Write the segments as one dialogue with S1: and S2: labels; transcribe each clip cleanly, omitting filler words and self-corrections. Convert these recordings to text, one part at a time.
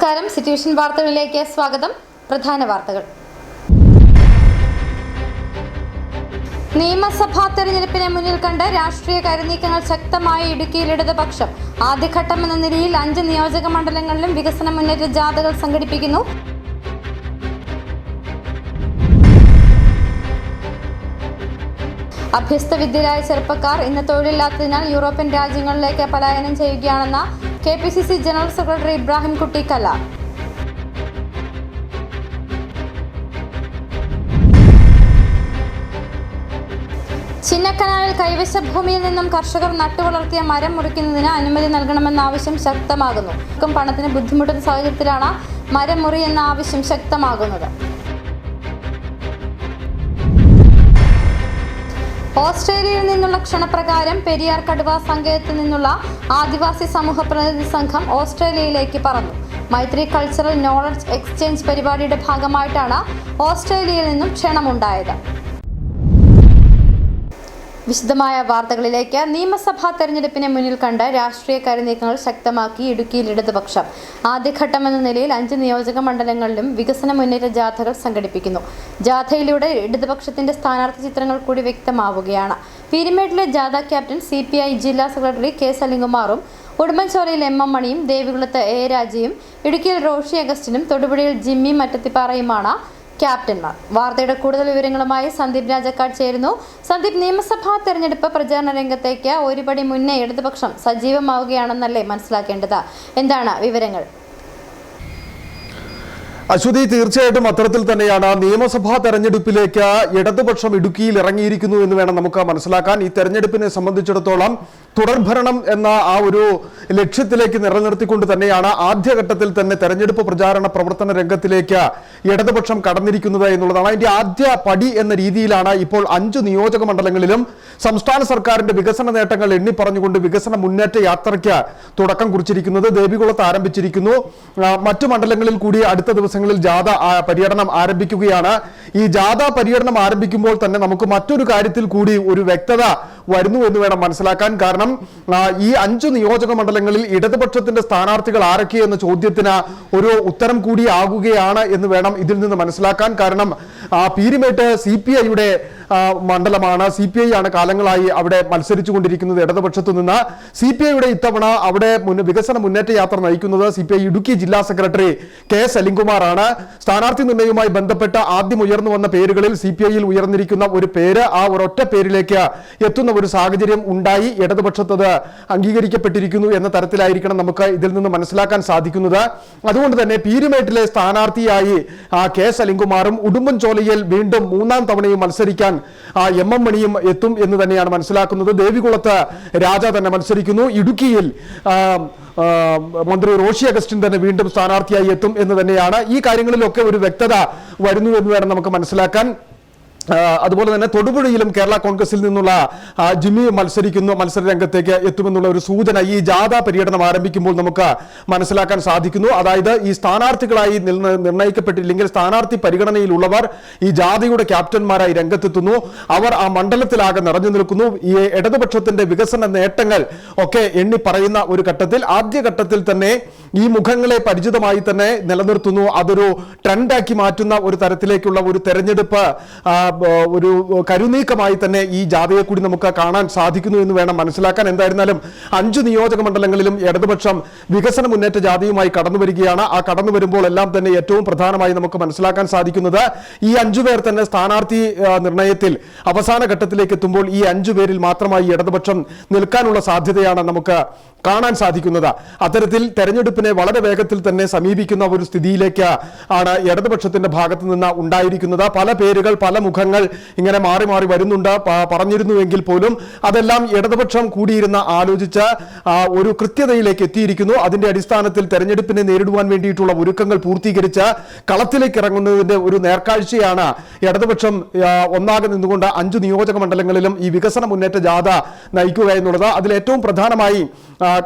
S1: നമസ്കാരം. സിറ്റുവേഷൻ വാർത്തകളിലേക്ക് സ്വാഗതം. പ്രധാന വാർത്തകൾ. നിയമസഭാ തെരഞ്ഞെടുപ്പിനെ മുന്നിൽ കണ്ട് രാഷ്ട്രീയ കരുനീക്കങ്ങൾ ശക്തമായ ഇടുക്കിയിൽ ഇടതുപക്ഷം. ആദ്യഘട്ടമെന്ന നിലയിൽ 5 നിയോജക മണ്ഡലങ്ങളിലും വികസന മുന്നേറ്റ ജാഥകൾ സംഘടിപ്പിക്കുന്നു. അഭ്യസ്ത വിദ്യരായ ചെറുപ്പക്കാർ ഇന്ന് തൊഴിലില്ലാത്തതിനാൽ യൂറോപ്യൻ രാജ്യങ്ങളിലേക്ക് പലായനം ചെയ്യുകയാണെന്ന KPCC general secretary Ibrahim Kutty Kalam. ചിന്നക്കനാലിൽ കൈവശ ഭൂമിയിൽ നിന്നും കർഷകർ നട്ടുവളർത്തിയ മരം മുറിക്കുന്നതിന് അനുമതി നൽകണമെന്ന ആവശ്യം ശക്തമാകുന്നു. പണത്തിന് ബുദ്ധിമുട്ടുന്ന സാഹചര്യത്തിലാണ് മരം മുറി എന്ന ആവശ്യം ശക്തമാകുന്നത്. ഓസ്ട്രേലിയയിൽ നിന്നുള്ള ക്ഷണപ്രകാരം പെരിയാർ കടുവ സങ്കേതത്തിൽ നിന്നുള്ള ആദിവാസി സമൂഹ പ്രതിനിധി സംഘം ഓസ്ട്രേലിയയിലേക്ക് പറന്നു. മൈത്രി കൾച്ചറൽ നോളജ് എക്സ്ചേഞ്ച് പരിപാടിയുടെ ഭാഗമായിട്ടാണ് ഓസ്ട്രേലിയയിൽ നിന്നും ക്ഷണമുണ്ടായത്. വിശദമായ വാർത്തകളിലേക്ക്. നിയമസഭാ തെരഞ്ഞെടുപ്പിനെ മുന്നിൽ കണ്ട് രാഷ്ട്രീയ കരുനീക്കങ്ങൾ ശക്തമാക്കി ഇടുക്കിയിൽ ഇടതുപക്ഷം. ആദ്യഘട്ടമെന്ന നിലയിൽ 5 നിയോജക മണ്ഡലങ്ങളിലും വികസന മുന്നേറ്റ ജാഥകൾ സംഘടിപ്പിക്കുന്നു. ജാഥയിലൂടെ ഇടതുപക്ഷത്തിന്റെ സ്ഥാനാർത്ഥി ചിത്രങ്ങൾ കൂടി വ്യക്തമാവുകയാണ്. പീരുമേട്ടിലെ ജാഥ ക്യാപ്റ്റൻ CPI ജില്ലാ സെക്രട്ടറി K സലിംകുമാറും, ഉടുമ്പൻചോലയിൽ MM മണിയും, ദേവികുളത്ത് A രാജയും, ഇടുക്കിയിൽ റോഷി അഗസ്റ്റിനും, തൊടുപുഴയിൽ ജിമ്മി മറ്റത്തിപ്പാറയുമാണ് ക്യാപ്റ്റന്മാർ. വാർത്തയുടെ കൂടുതൽ വിവരങ്ങളുമായി സന്ദീപ് രാജക്കാട് ചേരുന്നു. സന്ദീപ്, നിയമസഭാ തെരഞ്ഞെടുപ്പ് പ്രചാരണ രംഗത്തേക്ക് ഒരുപടി മുന്നേ ഇടതുപക്ഷം സജീവമാവുകയാണെന്നല്ലേ മനസ്സിലാക്കേണ്ടത്? എന്താണ് വിവരങ്ങൾ?
S2: അശ്വതി, തീർച്ചയായിട്ടും അത്തരത്തിൽ തന്നെയാണ്. നിയമസഭാ തെരഞ്ഞെടുപ്പിലേക്ക് ഇടതുപക്ഷം ഇടുക്കിയിൽ ഇറങ്ങിയിരിക്കുന്നു എന്ന് വേണം നമുക്ക് മനസ്സിലാക്കാൻ. ഈ തെരഞ്ഞെടുപ്പിനെ സംബന്ധിച്ചിടത്തോളം തുടർഭരണം എന്ന ആ ഒരു ലക്ഷ്യത്തിലേക്ക് നിലനിർത്തിക്കൊണ്ട് തന്നെയാണ് ആദ്യഘട്ടത്തിൽ തന്നെ തെരഞ്ഞെടുപ്പ് പ്രചാരണ പ്രവർത്തന രംഗത്തിലേക്ക് ഇടതുപക്ഷം കടന്നിരിക്കുന്നത് എന്നുള്ളതാണ്. അതിന്റെ ആദ്യ പടി എന്ന രീതിയിലാണ് ഇപ്പോൾ 5 നിയോജക മണ്ഡലങ്ങളിലും സംസ്ഥാന സർക്കാരിന്റെ വികസന നേട്ടങ്ങൾ എണ്ണിപ്പറഞ്ഞുകൊണ്ട് വികസന മുന്നേറ്റ യാത്രയ്ക്ക് തുടക്കം കുറിച്ചിരിക്കുന്നത്. ദേവികുളത്ത് ആരംഭിച്ചിരിക്കുന്നു. മറ്റു മണ്ഡലങ്ങളിൽ കൂടി അടുത്ത ദിവസങ്ങളിൽ ജാഥ പര്യടനം ആരംഭിക്കുകയാണ്. ഈ ജാഥ പര്യടനം ആരംഭിക്കുമ്പോൾ തന്നെ നമുക്ക് മറ്റൊരു കാര്യത്തിൽ കൂടി ഒരു വ്യക്തത വരുന്നു എന്ന് വേണം മനസ്സിലാക്കാൻ. കാരണം ഈ 5 നിയോജക മണ്ഡലങ്ങളിൽ ഇടതുപക്ഷത്തിന്റെ സ്ഥാനാർത്ഥികൾ ആരൊക്കെ എന്ന ചോദ്യത്തിന് ഒരു ഉത്തരം കൂടി ആകുകയാണ് എന്ന് വേണം ഇതിൽ നിന്ന് മനസ്സിലാക്കാൻ. കാരണം പീരുമേട്ട് CPIയുടെ മണ്ഡലമാണ്. CPI ആണ് കാലങ്ങളായി അവിടെ മത്സരിച്ചു കൊണ്ടിരിക്കുന്നത്. ഇടതുപക്ഷത്തു നിന്ന് CPIയുടെ ഇത്തവണ അവിടെ വികസന മുന്നേറ്റ യാത്ര നയിക്കുന്നത് CPI ഇടുക്കി ജില്ലാ സെക്രട്ടറി K സലിംകുമാർ ആണ്. സ്ഥാനാർത്ഥി നിർണയവുമായി ബന്ധപ്പെട്ട ആദ്യം ഉയർന്നു വന്ന പേരുകളിൽ CPIയിൽ ഉയർന്നിരിക്കുന്ന ഒരു പേര് ആ ഒരൊറ്റ പേരിലേക്ക് എത്തുന്ന ഒരു സാഹചര്യം ഉണ്ടായി. ഇടതുപക്ഷത്തത് അംഗീകരിക്കപ്പെട്ടിരിക്കുന്നു എന്ന തരത്തിലായിരിക്കണം നമുക്ക് ഇതിൽ നിന്ന് മനസ്സിലാക്കാൻ സാധിക്കുന്നത്. അതുകൊണ്ട് തന്നെ പീരുമേട്ടിലെ സ്ഥാനാർത്ഥിയായി K സലിംകുമാറും ഉടുമ്പൻചോലയിൽ വീണ്ടും 3ാം തവണയും മത്സരിക്കാൻ MM മണിയും എത്തും എന്ന് തന്നെയാണ് മനസ്സിലാക്കുന്നത്. ദേവികുളത്ത് രാജ തന്നെ മത്സരിക്കുന്നു. ഇടുക്കിയിൽ മന്ത്രി റോഷി അഗസ്റ്റിൻ തന്നെ വീണ്ടും സ്ഥാനാർത്ഥിയായി എത്തും എന്ന് തന്നെയാണ്. ഈ കാര്യങ്ങളിലൊക്കെ ഒരു വ്യക്തത വരുന്നു എന്ന് വേണം നമുക്ക് മനസ്സിലാക്കാൻ. അതുപോലെ തന്നെ തൊടുപുഴയിലും കേരള കോൺഗ്രസിൽ നിന്നുള്ള ജിമ്മി മത്സര രംഗത്തേക്ക് എത്തുമെന്നുള്ള ഒരു സൂചന ഈ ജാഥ പര്യടനം ആരംഭിക്കുമ്പോൾ നമുക്ക് മനസ്സിലാക്കാൻ സാധിക്കുന്നു. അതായത് ഈ സ്ഥാനാർത്ഥികളായി നിർണയിക്കപ്പെട്ടില്ലെങ്കിൽ സ്ഥാനാർത്ഥി പരിഗണനയിലുള്ളവർ ഈ ജാഥയുടെ ക്യാപ്റ്റന്മാരായി രംഗത്തെത്തുന്നു. അവർ ആ മണ്ഡലത്തിലാകെ നിറഞ്ഞു നിൽക്കുന്നു. ഈ ഇടതുപക്ഷത്തിന്റെ വികസന നേട്ടങ്ങൾ ഒക്കെ എണ്ണി പറയുന്ന ഒരു ഘട്ടത്തിൽ ആദ്യഘട്ടത്തിൽ തന്നെ ഈ മുഖങ്ങളെ പരിചിതമായി തന്നെ നിലനിർത്തുന്നു. അതൊരു ട്രെൻഡാക്കി മാറ്റുന്ന ഒരു തരത്തിലേക്കുള്ള ഒരു തെരഞ്ഞെടുപ്പ് ഒരു കരുനീക്കമായി തന്നെ ഈ ജാഥയെ കൂടി നമുക്ക് കാണാൻ സാധിക്കുന്നു എന്ന് വേണം മനസ്സിലാക്കാൻ. എന്തായിരുന്നാലും 5 നിയോജക മണ്ഡലങ്ങളിലും ഇടതുപക്ഷം വികസന മുന്നേറ്റ ജാഥയുമായി കടന്നു വരികയാണ്. ആ കടന്നു വരുമ്പോൾ എല്ലാം തന്നെ ഏറ്റവും പ്രധാനമായി നമുക്ക് മനസ്സിലാക്കാൻ സാധിക്കുന്നത് ഈ 5 പേർ തന്നെ സ്ഥാനാർത്ഥി നിർണയത്തിൽ അവസാന ഘട്ടത്തിലേക്ക് എത്തുമ്പോൾ ഈ 5 പേരിൽ മാത്രമായി ഇടതുപക്ഷം നിൽക്കാനുള്ള സാധ്യതയാണ് നമുക്ക് കാണാൻ സാധിക്കുന്നത്. അത്തരത്തിൽ തെരഞ്ഞെടുപ്പിനെ വളരെ വേഗത്തിൽ തന്നെ സമീപിക്കുന്ന ഒരു സ്ഥിതിയിലേക്ക് ആണ് ഇടതുപക്ഷത്തിന്റെ ഭാഗത്ത് നിന്ന് ഉണ്ടായിരിക്കുന്നത്. പല പേരുകൾ, പല മുഖങ്ങൾ ഇങ്ങനെ മാറി മാറി വരുന്നുണ്ട്. പറഞ്ഞിരുന്നുവെങ്കിൽ പോലും അതെല്ലാം ഇടതുപക്ഷം കൂടിയിരുന്ന് ആലോചിച്ച് ഒരു കൃത്യതയിലേക്ക് എത്തിയിരിക്കുന്നു. അതിന്റെ അടിസ്ഥാനത്തിൽ തെരഞ്ഞെടുപ്പിനെ നേരിടുവാൻ വേണ്ടിയിട്ടുള്ള ഒരുക്കങ്ങൾ പൂർത്തീകരിച്ച് കളത്തിലേക്ക് ഇറങ്ങുന്നതിന്റെ ഒരു നേർക്കാഴ്ചയാണ് ഇടതുപക്ഷം ഒന്നാകെ നിന്നുകൊണ്ട് 5 നിയോജക മണ്ഡലങ്ങളിലും ഈ വികസന മുന്നേറ്റ ജാഥ നയിക്കുക എന്നുള്ളത്. അതിൽ ഏറ്റവും പ്രധാനമായി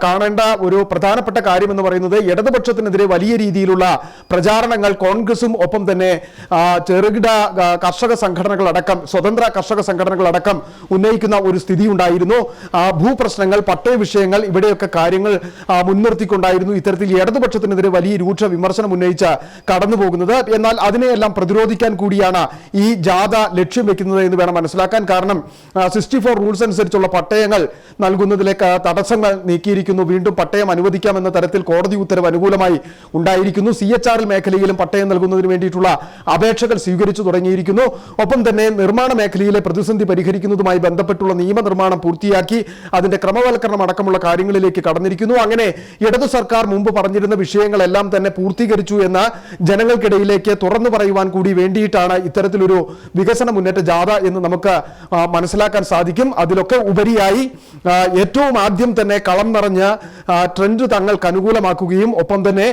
S2: കാണേണ്ട ഒരു പ്രധാനപ്പെട്ട കാര്യം എന്ന് പറയുന്നത് ഇടതുപക്ഷത്തിനെതിരെ വലിയ രീതിയിലുള്ള പ്രചാരണങ്ങൾ കോൺഗ്രസും ഒപ്പം തന്നെ ചെറുകിട കർഷക സംഘടനകളടക്കം സ്വതന്ത്ര കർഷക സംഘടനകളടക്കം ഉന്നയിക്കുന്ന ഒരു സ്ഥിതി ഉണ്ടായിരുന്നു. ഭൂപ്രശ്നങ്ങൾ, പട്ടയ വിഷയങ്ങൾ, ഇവിടെയൊക്കെ കാര്യങ്ങൾ മുൻനിർത്തിക്കൊണ്ടായിരുന്നു ഇത്തരത്തിൽ ഇടതുപക്ഷത്തിനെതിരെ വലിയ രൂക്ഷ വിമർശനം ഉന്നയിച്ച് കടന്നു പോകുന്നത്. എന്നാൽ അതിനെയെല്ലാം പ്രതിരോധിക്കാൻ കൂടിയാണ് ഈ ജാഥ ലക്ഷ്യം വെക്കുന്നത് എന്ന് വേണം മനസ്സിലാക്കാൻ. കാരണം 64 റൂൾസ് അനുസരിച്ചുള്ള പട്ടയങ്ങൾ നൽകുന്നതിലേക്ക് തടസ്സങ്ങൾ നീക്കിയിരിക്കുന്നു. വീണ്ടും പട്ടയം അനുവദിക്കാമെന്ന തരത്തിൽ കോടതി ഉത്തരവ് അനുകൂലമായി ഉണ്ടായിരിക്കുന്നു. CHRL മേഖലയിലും പട്ടയം നൽകുന്നതിന് വേണ്ടിയിട്ടുള്ള അപേക്ഷകൾ സ്വീകരിച്ചു തുടങ്ങിയിരിക്കുന്നു. ഒപ്പം തന്നെ നിർമ്മാണ മേഖലയിലെ പ്രതിസന്ധി പരിഹരിക്കുന്നതുമായി ബന്ധപ്പെട്ടുള്ള നിയമനിർമ്മാണം പൂർത്തിയാക്കി അതിന്റെ ക്രമവൽക്കരണം അടക്കമുള്ള കാര്യങ്ങളിലേക്ക് കടന്നിരിക്കുന്നു. അങ്ങനെ ഇടതു സർക്കാർ മുമ്പ് പറഞ്ഞിരുന്ന വിഷയങ്ങളെല്ലാം തന്നെ പൂർത്തീകരിച്ചു എന്ന് ജനങ്ങൾക്കിടയിലേക്ക് തുറന്നു പറയുവാൻ കൂടി വേണ്ടിയിട്ടാണ് ഇത്തരത്തിലൊരു വികസന മുന്നേറ്റ ജാഥ എന്ന് നമുക്ക് മനസ്സിലാക്കാൻ സാധിക്കും. അതിലൊക്കെ ഉപരിയായി ഏറ്റവും ആദ്യം തന്നെ കളം നിറഞ്ഞ് ട്രെൻഡ് തങ്ങൾക്ക് അനുകൂലമാക്കുകയും ഒപ്പം തന്നെ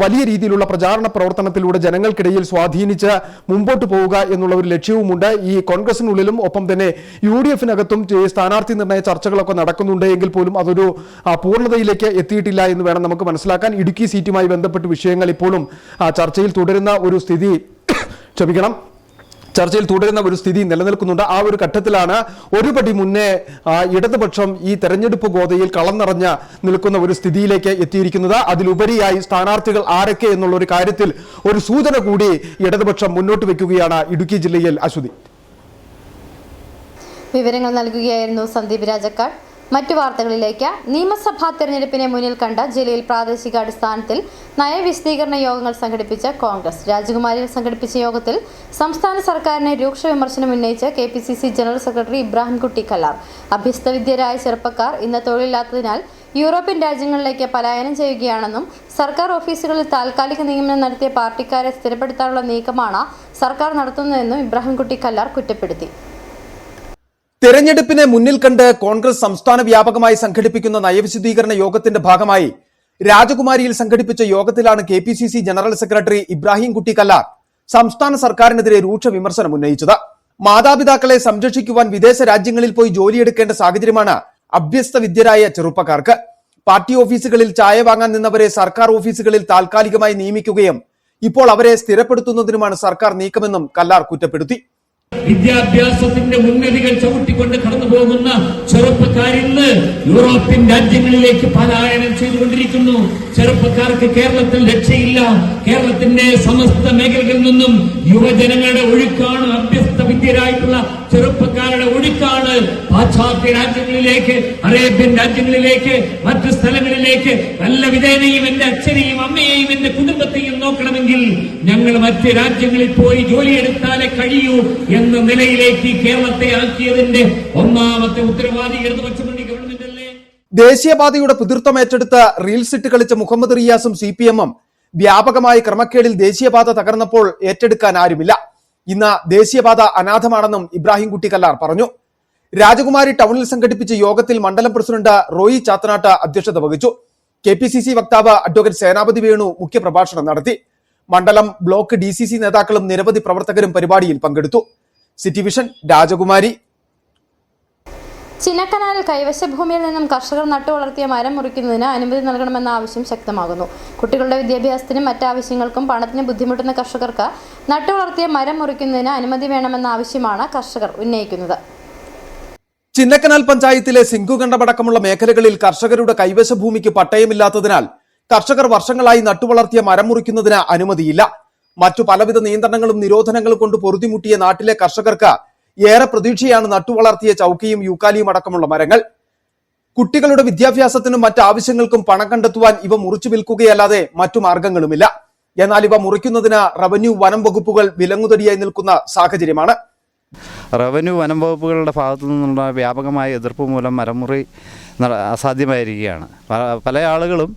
S2: വലിയ രീതിയിലുള്ള പ്രചാരണ പ്രവർത്തനത്തിലൂടെ ജനങ്ങൾക്കിടയിൽ സ്വാധീനിച്ച് മുമ്പോട്ട് പോവുക എന്നുള്ള ഒരു ലക്ഷ്യവുമുണ്ട്. ഈ കോൺഗ്രസിനുള്ളിലും ഒപ്പം തന്നെ UDF-നകത്തും സ്ഥാനാർത്ഥി നിർണയ ചർച്ചകളൊക്കെ നടക്കുന്നുണ്ട് എങ്കിൽ പോലും അതൊരു പൂർണ്ണതയിലേക്ക് എത്തിയിട്ടില്ല എന്ന് വേണം നമുക്ക് മനസ്സിലാക്കാൻ. ഇടുക്കി സീറ്റുമായി ബന്ധപ്പെട്ട വിഷയങ്ങൾ ഇപ്പോഴും ചർച്ചയിൽ തുടരുന്ന ഒരു സ്ഥിതി നിലനിൽക്കുന്നുണ്ട്. ആ ഒരു ഘട്ടത്തിലാണ് ഒരുപടി മുന്നേ ഇടതുപക്ഷം ഈ തെരഞ്ഞെടുപ്പ് ഗോതയിൽ കളം നിറഞ്ഞ് നിൽക്കുന്ന ഒരു സ്ഥിതിയിലേക്ക് എത്തിയിരിക്കുന്നത്. അതിലുപരിയായി സ്ഥാനാർത്ഥികൾ ആരൊക്കെ എന്നുള്ള ഒരു കാര്യത്തിൽ ഒരു സൂചന കൂടി ഇടതുപക്ഷം മുന്നോട്ട് വെക്കുകയാണ് ഇടുക്കി ജില്ലയിൽ. അശ്വതി,
S1: വിവരങ്ങൾ നൽകുകയായിരുന്നു സന്ദീപ് രാജക്കാട്. മറ്റു വാർത്തകളിലേക്ക്. നിയമസഭാ തെരഞ്ഞെടുപ്പിനെ മുന്നിൽ കണ്ട ജില്ലയിൽ പ്രാദേശികാടിസ്ഥാനത്തിൽ നയവിശദീകരണ യോഗങ്ങൾ സംഘടിപ്പിച്ച കോൺഗ്രസ്. രാജകുമാരിയിൽ സംഘടിപ്പിച്ച യോഗത്തിൽ സംസ്ഥാന സർക്കാരിനെ രൂക്ഷ വിമർശനം ഉന്നയിച്ച് KPCC general secretary Ibrahimkutty Kallar. അഭ്യസ്തവിദ്യരായ ചെറുപ്പക്കാർ ഇന്ന് തൊഴിലില്ലാത്തതിനാൽ യൂറോപ്യൻ രാജ്യങ്ങളിലേക്ക് പലായനം ചെയ്യുകയാണെന്നും സർക്കാർ ഓഫീസുകളിൽ താൽക്കാലിക നിയമനം നടത്തിയ പാർട്ടിക്കാരെ സ്ഥിരപ്പെടുത്താനുള്ള നീക്കമാണ് സർക്കാർ നടത്തുന്നതെന്നും ഇബ്രാഹിംകുട്ടി കല്ലാർ കുറ്റപ്പെടുത്തി.
S2: തെരഞ്ഞെടുപ്പിനെ മുന്നിൽ കണ്ട് കോൺഗ്രസ് സംസ്ഥാന വ്യാപകമായി സംഘടിപ്പിക്കുന്ന നയവിശദീകരണ യോഗത്തിന്റെ ഭാഗമായി രാജകുമാരിയിൽ സംഘടിപ്പിച്ച യോഗത്തിലാണ് KPCC general secretary Ibrahimkutty Kallar സംസ്ഥാന സർക്കാരിനെതിരെ രൂക്ഷ വിമർശനം ഉന്നയിച്ചത്. മാതാപിതാക്കളെ സംരക്ഷിക്കുവാൻ വിദേശ രാജ്യങ്ങളിൽ പോയി ജോലിയെടുക്കേണ്ട സാഹചര്യമാണ് അഭ്യസ്തവിദ്യരായ ചെറുപ്പക്കാർക്ക്. പാർട്ടി ഓഫീസുകളിൽ ചായ വാങ്ങാൻ നിന്നവരെ സർക്കാർ ഓഫീസുകളിൽ താൽക്കാലികമായി നിയമിക്കുകയും ഇപ്പോൾ അവരെ സ്ഥിരപ്പെടുത്തുന്നതിനുമാണ് സർക്കാർ നീക്കമെന്നും കല്ലാർ കുറ്റപ്പെടുത്തി.
S3: വിദ്യാഭ്യാസത്തിന്റെ ഉന്നതികൾ ചവിട്ടിക്കൊണ്ട് കടന്നു പോകുന്ന ചെറുപ്പക്കാരിന്ന് യൂറോപ്യൻ രാജ്യങ്ങളിലേക്ക് പലായനം ചെയ്തുകൊണ്ടിരിക്കുന്നു. ചെറുപ്പക്കാർക്ക് കേരളത്തിൽ രക്ഷയില്ല. കേരളത്തിന്റെ സമസ്ത മേഖലകളിൽ നിന്നും യുവജനങ്ങളുടെ ഒഴുക്കാണ്, അഭ്യസ്തവിദ്യരായിട്ടുള്ള ചെറുപ്പക്കാരുടെ ഒഴുക്കാണ് പാശ്ചാത്യ രാജ്യങ്ങളിലേക്ക്, അറേബ്യൻ രാജ്യങ്ങളിലേക്ക്, മറ്റു സ്ഥലങ്ങളിലേക്ക്. നല്ല വിധേനയും എന്റെ അച്ഛനെയും അമ്മയെയും എന്റെ കുടുംബത്തെയും നോക്കണമെങ്കിൽ ഞങ്ങൾ മറ്റ് രാജ്യങ്ങളിൽ പോയി ജോലിയെടുത്താലേ കഴിയൂ എന്ന നിലയിലേക്ക് കേരളത്തെ ആക്കിയതിന്റെ ഒന്നാമത്തെ ഉത്തരവാദി ഇടതുപക്ഷ ഗവൺമെന്റ് അല്ലേ?
S2: ദേശീയപാതയുടെ പിതൃത്വം ഏറ്റെടുത്ത് റീൽസ് ഇട്ട് കളിച്ച മുഹമ്മദ് റിയാസും CPM-ഉം വ്യാപകമായ ക്രമക്കേടിൽ ദേശീയപാത തകർന്നപ്പോൾ ഏറ്റെടുക്കാൻ ആരുമില്ല. ഇന്ന് ദേശീയപാത അനാഥമാണെന്നും ഇബ്രാഹിംകുട്ടി കല്ലാർ പറഞ്ഞു. രാജകുമാരി ടൗണിൽ സംഘടിപ്പിച്ച യോഗത്തിൽ മണ്ഡലം പ്രസിഡന്റ് റോയി ചാത്തനാട്ട് അധ്യക്ഷത വഹിച്ചു. KPCC വക്താവ് അഡ്വക്കേറ്റ് സേനാപതി വേണു മുഖ്യപ്രഭാഷണം നടത്തി. മണ്ഡലം ബ്ലോക്ക് DCC നേതാക്കളും നിരവധി പ്രവർത്തകരും പരിപാടിയിൽ പങ്കെടുത്തു. സിറ്റി വിഷൻ, രാജകുമാരി.
S1: ചിന്നക്കനാലിൽ കൈവശ ഭൂമിയിൽ നിന്നും കർഷകർ നട്ടുവളർത്തിയ മരം മുറിക്കുന്നതിന് അനുമതി നൽകണമെന്ന ആവശ്യം ശക്തമാകുന്നു. കുട്ടികളുടെ വിദ്യാഭ്യാസത്തിനും മറ്റാവശ്യങ്ങൾക്കും പണത്തിന് ബുദ്ധിമുട്ടുന്ന കർഷകർക്ക് നട്ടുവളർത്തിയ മരം മുറിക്കുന്നതിന് അനുമതി വേണമെന്ന ആവശ്യമാണ് കർഷകർ ഉന്നയിക്കുന്നത്.
S2: ചിന്നക്കനാൽ പഞ്ചായത്തിലെ സിംഗുകണ്ടമടക്കമുള്ള മേഖലകളിൽ കർഷകരുടെ കൈവശ ഭൂമിക്ക് പട്ടയമില്ലാത്തതിനാൽ കർഷകർ വർഷങ്ങളായി നട്ടുവളർത്തിയ മരം മുറിക്കുന്നതിന് അനുമതിയില്ല. മറ്റു പലവിധ നിയന്ത്രണങ്ങളും നിരോധനങ്ങളും കൊണ്ട് പൊറുതിമുട്ടിയ നാട്ടിലെ കർഷകർക്ക് ഏറെ പ്രതീക്ഷയാണ് നട്ടുവളർത്തിയ ചൌക്കിയും യൂക്കാലിയും അടക്കമുള്ള മരങ്ങൾ. കുട്ടികളുടെ വിദ്യാഭ്യാസത്തിനും മറ്റാവശ്യങ്ങൾക്കും പണം കണ്ടെത്തുവാൻ ഇവ മുറിച്ചു വിൽക്കുകയല്ലാതെ മറ്റു മാർഗങ്ങളുമില്ല. എന്നാൽ ഇവ മുറിക്കുന്നതിന് റവന്യൂ വനം വകുപ്പുകൾ വിലങ്ങുതടിയായി നിൽക്കുന്ന സാഹചര്യമാണ്.
S4: റവന്യൂ വനം വകുപ്പുകളുടെ ഭാഗത്തു നിന്നുള്ള വ്യാപകമായ എതിർപ്പ് മൂലം മരമുറി അസാധ്യമായിരിക്കുകയാണ്. പല ആളുകളും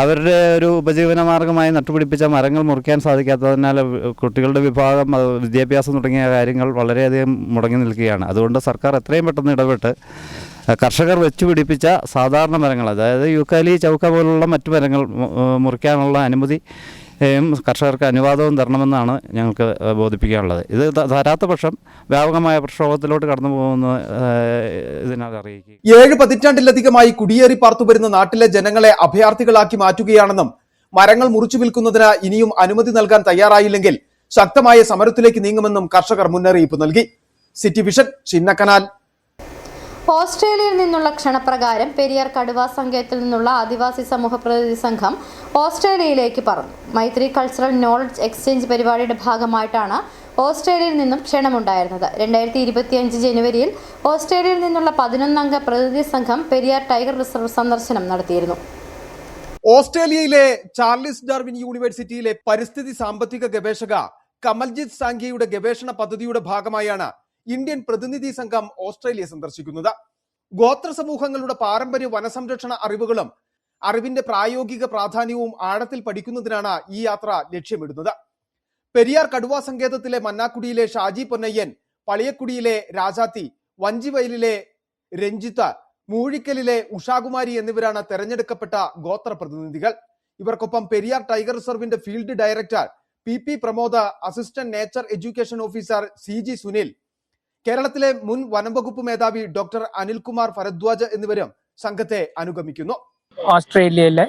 S4: അവരുടെ ഒരു ഉപജീവനമാർഗമായി നട്ടുപിടിപ്പിച്ച മരങ്ങൾ മുറിക്കാൻ സാധിക്കാത്തതിനാൽ കുട്ടികളുടെ വിഭാഗം, വിദ്യാഭ്യാസം തുടങ്ങിയ കാര്യങ്ങൾ വളരെയധികം മുടങ്ങി നിൽക്കുകയാണ്. അതുകൊണ്ട് സർക്കാർ എത്രയും പെട്ടെന്ന് ഇടപെട്ട് കർഷകർ വെച്ചുപിടിപ്പിച്ച സാധാരണ മരങ്ങൾ, അതായത് യൂക്കാലി, ചൗക്ക പോലുള്ള മറ്റു മരങ്ങൾ മുറിക്കാനുള്ള അനുമതി കർഷകർക്ക് അനുവാദവും തരണമെന്നാണ് ഞങ്ങൾക്ക് ബോധിപ്പിക്കാനുള്ളത്. ഇത് തരാത്ത പക്ഷം വ്യാപകമായ പ്രക്ഷോഭത്തിലോട്ട് കടന്നു പോകുന്ന ഇതിനാൽ അറിയിക്കും.
S2: 7 പതിറ്റാണ്ടിലധികമായി കുടിയേറി പാർത്തുവരുന്ന നാട്ടിലെ ജനങ്ങളെ അഭയാർത്ഥികളാക്കി മാറ്റുകയാണെന്നും മരങ്ങൾ മുറിച്ചു വിൽക്കുന്നതിന് ഇനിയും അനുമതി നൽകാൻ തയ്യാറായില്ലെങ്കിൽ ശക്തമായ സമരത്തിലേക്ക് നീങ്ങുമെന്നും കർഷകർ മുന്നറിയിപ്പ് നൽകി. City vision, Chinnakanal.
S1: ഓസ്ട്രേലിയയിൽ നിന്നുള്ള ക്ഷണപ്രകാരം പെരിയാർ കടുവാ സങ്കേതത്തിൽ നിന്നുള്ള ആദിവാസി സമൂഹ പ്രതിനിധി സംഘം ഓസ്ട്രേലിയയിലേക്ക് പറന്നു. മൈത്രി കൾച്ചറൽ നോളജ് എക്സ്ചേഞ്ച് പരിപാടിയുടെ ഭാഗമായിട്ടാണ് ഓസ്ട്രേലിയയിൽ നിന്നും ക്ഷണമുണ്ടായിരുന്നത്. 2025 ജനുവരിയിൽ ഓസ്ട്രേലിയയിൽ നിന്നുള്ള 11 അംഗ പ്രതിനിധി സംഘം പെരിയാർ ടൈഗർ റിസർവ് സന്ദർശനം നടത്തിയിരുന്നു.
S2: ഓസ്ട്രേലിയയിലെ ചാർലിസ് ഡാർവിൻ യൂണിവേഴ്സിറ്റിയിലെ പരിസ്ഥിതി സാമ്പത്തിക ഗവേഷക കമൽജിത്ത് സാംഘിയുടെ ഗവേഷണ പദ്ധതിയുടെ ഭാഗമായാണ് ഇന്ത്യൻ പ്രതിനിധി സംഘം ഓസ്ട്രേലിയ സന്ദർശിക്കുന്നത്. ഗോത്ര സമൂഹങ്ങളുടെ പാരമ്പര്യ വനസംരക്ഷണ അറിവുകളും അറിവിന്റെ പ്രായോഗിക പ്രാധാന്യവും ആഴത്തിൽ പഠിക്കുന്നതിനാണ് ഈ യാത്ര ലക്ഷ്യമിടുന്നത്. പെരിയാർ കടുവാ സങ്കേതത്തിലെ മന്നാക്കുടിയിലെ ഷാജി പൊന്നയ്യൻ, പളിയക്കുടിയിലെ രാജാത്തി, വഞ്ചിവയലിലെ രഞ്ജിത്ത്, മൂഴിക്കലിലെ ഉഷാകുമാരി എന്നിവരാണ് തെരഞ്ഞെടുക്കപ്പെട്ട ഗോത്ര പ്രതിനിധികൾ. ഇവർക്കൊപ്പം പെരിയാർ ടൈഗർ റിസർവിന്റെ field director PP Pramod, assistant nature education officer CG Sunil, കേരളത്തിലെ മുൻ വനംവകുപ്പ് മേധാവി ഡോക്ടർ അനിൽകുമാർ ഭരദ്വാജ് എന്നിവരും സംഘത്തെ അനുഗമിക്കുന്നു.
S5: ഓസ്ട്രേലിയയിലെ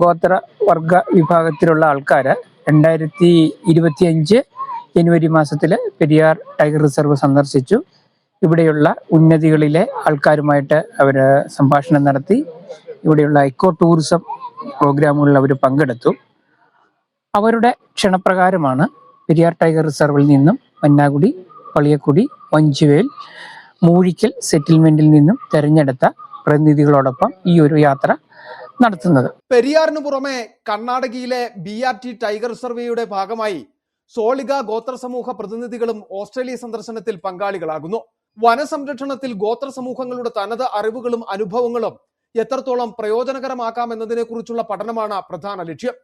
S5: ഗോത്ര വർഗ വിഭാഗത്തിലുള്ള ആൾക്കാർ 2025 ജനുവരി മാസത്തിൽ പെരിയാർ ടൈഗർ റിസർവ് സന്ദർശിച്ചു. ഇവിടെയുള്ള ഉന്നതികളിലെ ആൾക്കാരുമായിട്ട് അവർ സംഭാഷണം നടത്തി. ഇവിടെയുള്ള ഇക്കോ ടൂറിസം പ്രോഗ്രാമുകളിൽ അവർ പങ്കെടുത്തു. അവരുടെ ക്ഷണപ്രകാരമാണ് പെരിയാർ ടൈഗർ റിസർവിൽ നിന്നും മന്നാകുടി, പളിയക്കുടി, വഞ്ചിവേൽ, മൂഴിക്കൽ സെറ്റിൽമെന്റിൽ നിന്നും തെരഞ്ഞെടുത്ത പ്രതിനിധികളോടൊപ്പം ഈ ഒരു യാത്ര നടത്തുന്നത്.
S2: പെരിയാറിന് പുറമെ കർണാടകയിലെ BRT ടൈഗർ സർവേയുടെ ഭാഗമായി സോളിഗ ഗോത്ര സമൂഹ പ്രതിനിധികളും ഓസ്ട്രേലിയ സന്ദർശനത്തിൽ പങ്കാളികളാകുന്നു. വനസംരക്ഷണത്തിൽ ഗോത്ര സമൂഹങ്ങളുടെ തനത് അറിവുകളും അനുഭവങ്ങളും എത്രത്തോളം പ്രയോജനകരമാക്കാം എന്നതിനെ കുറിച്ചുള്ള പഠനമാണ് പ്രധാന ലക്ഷ്യം.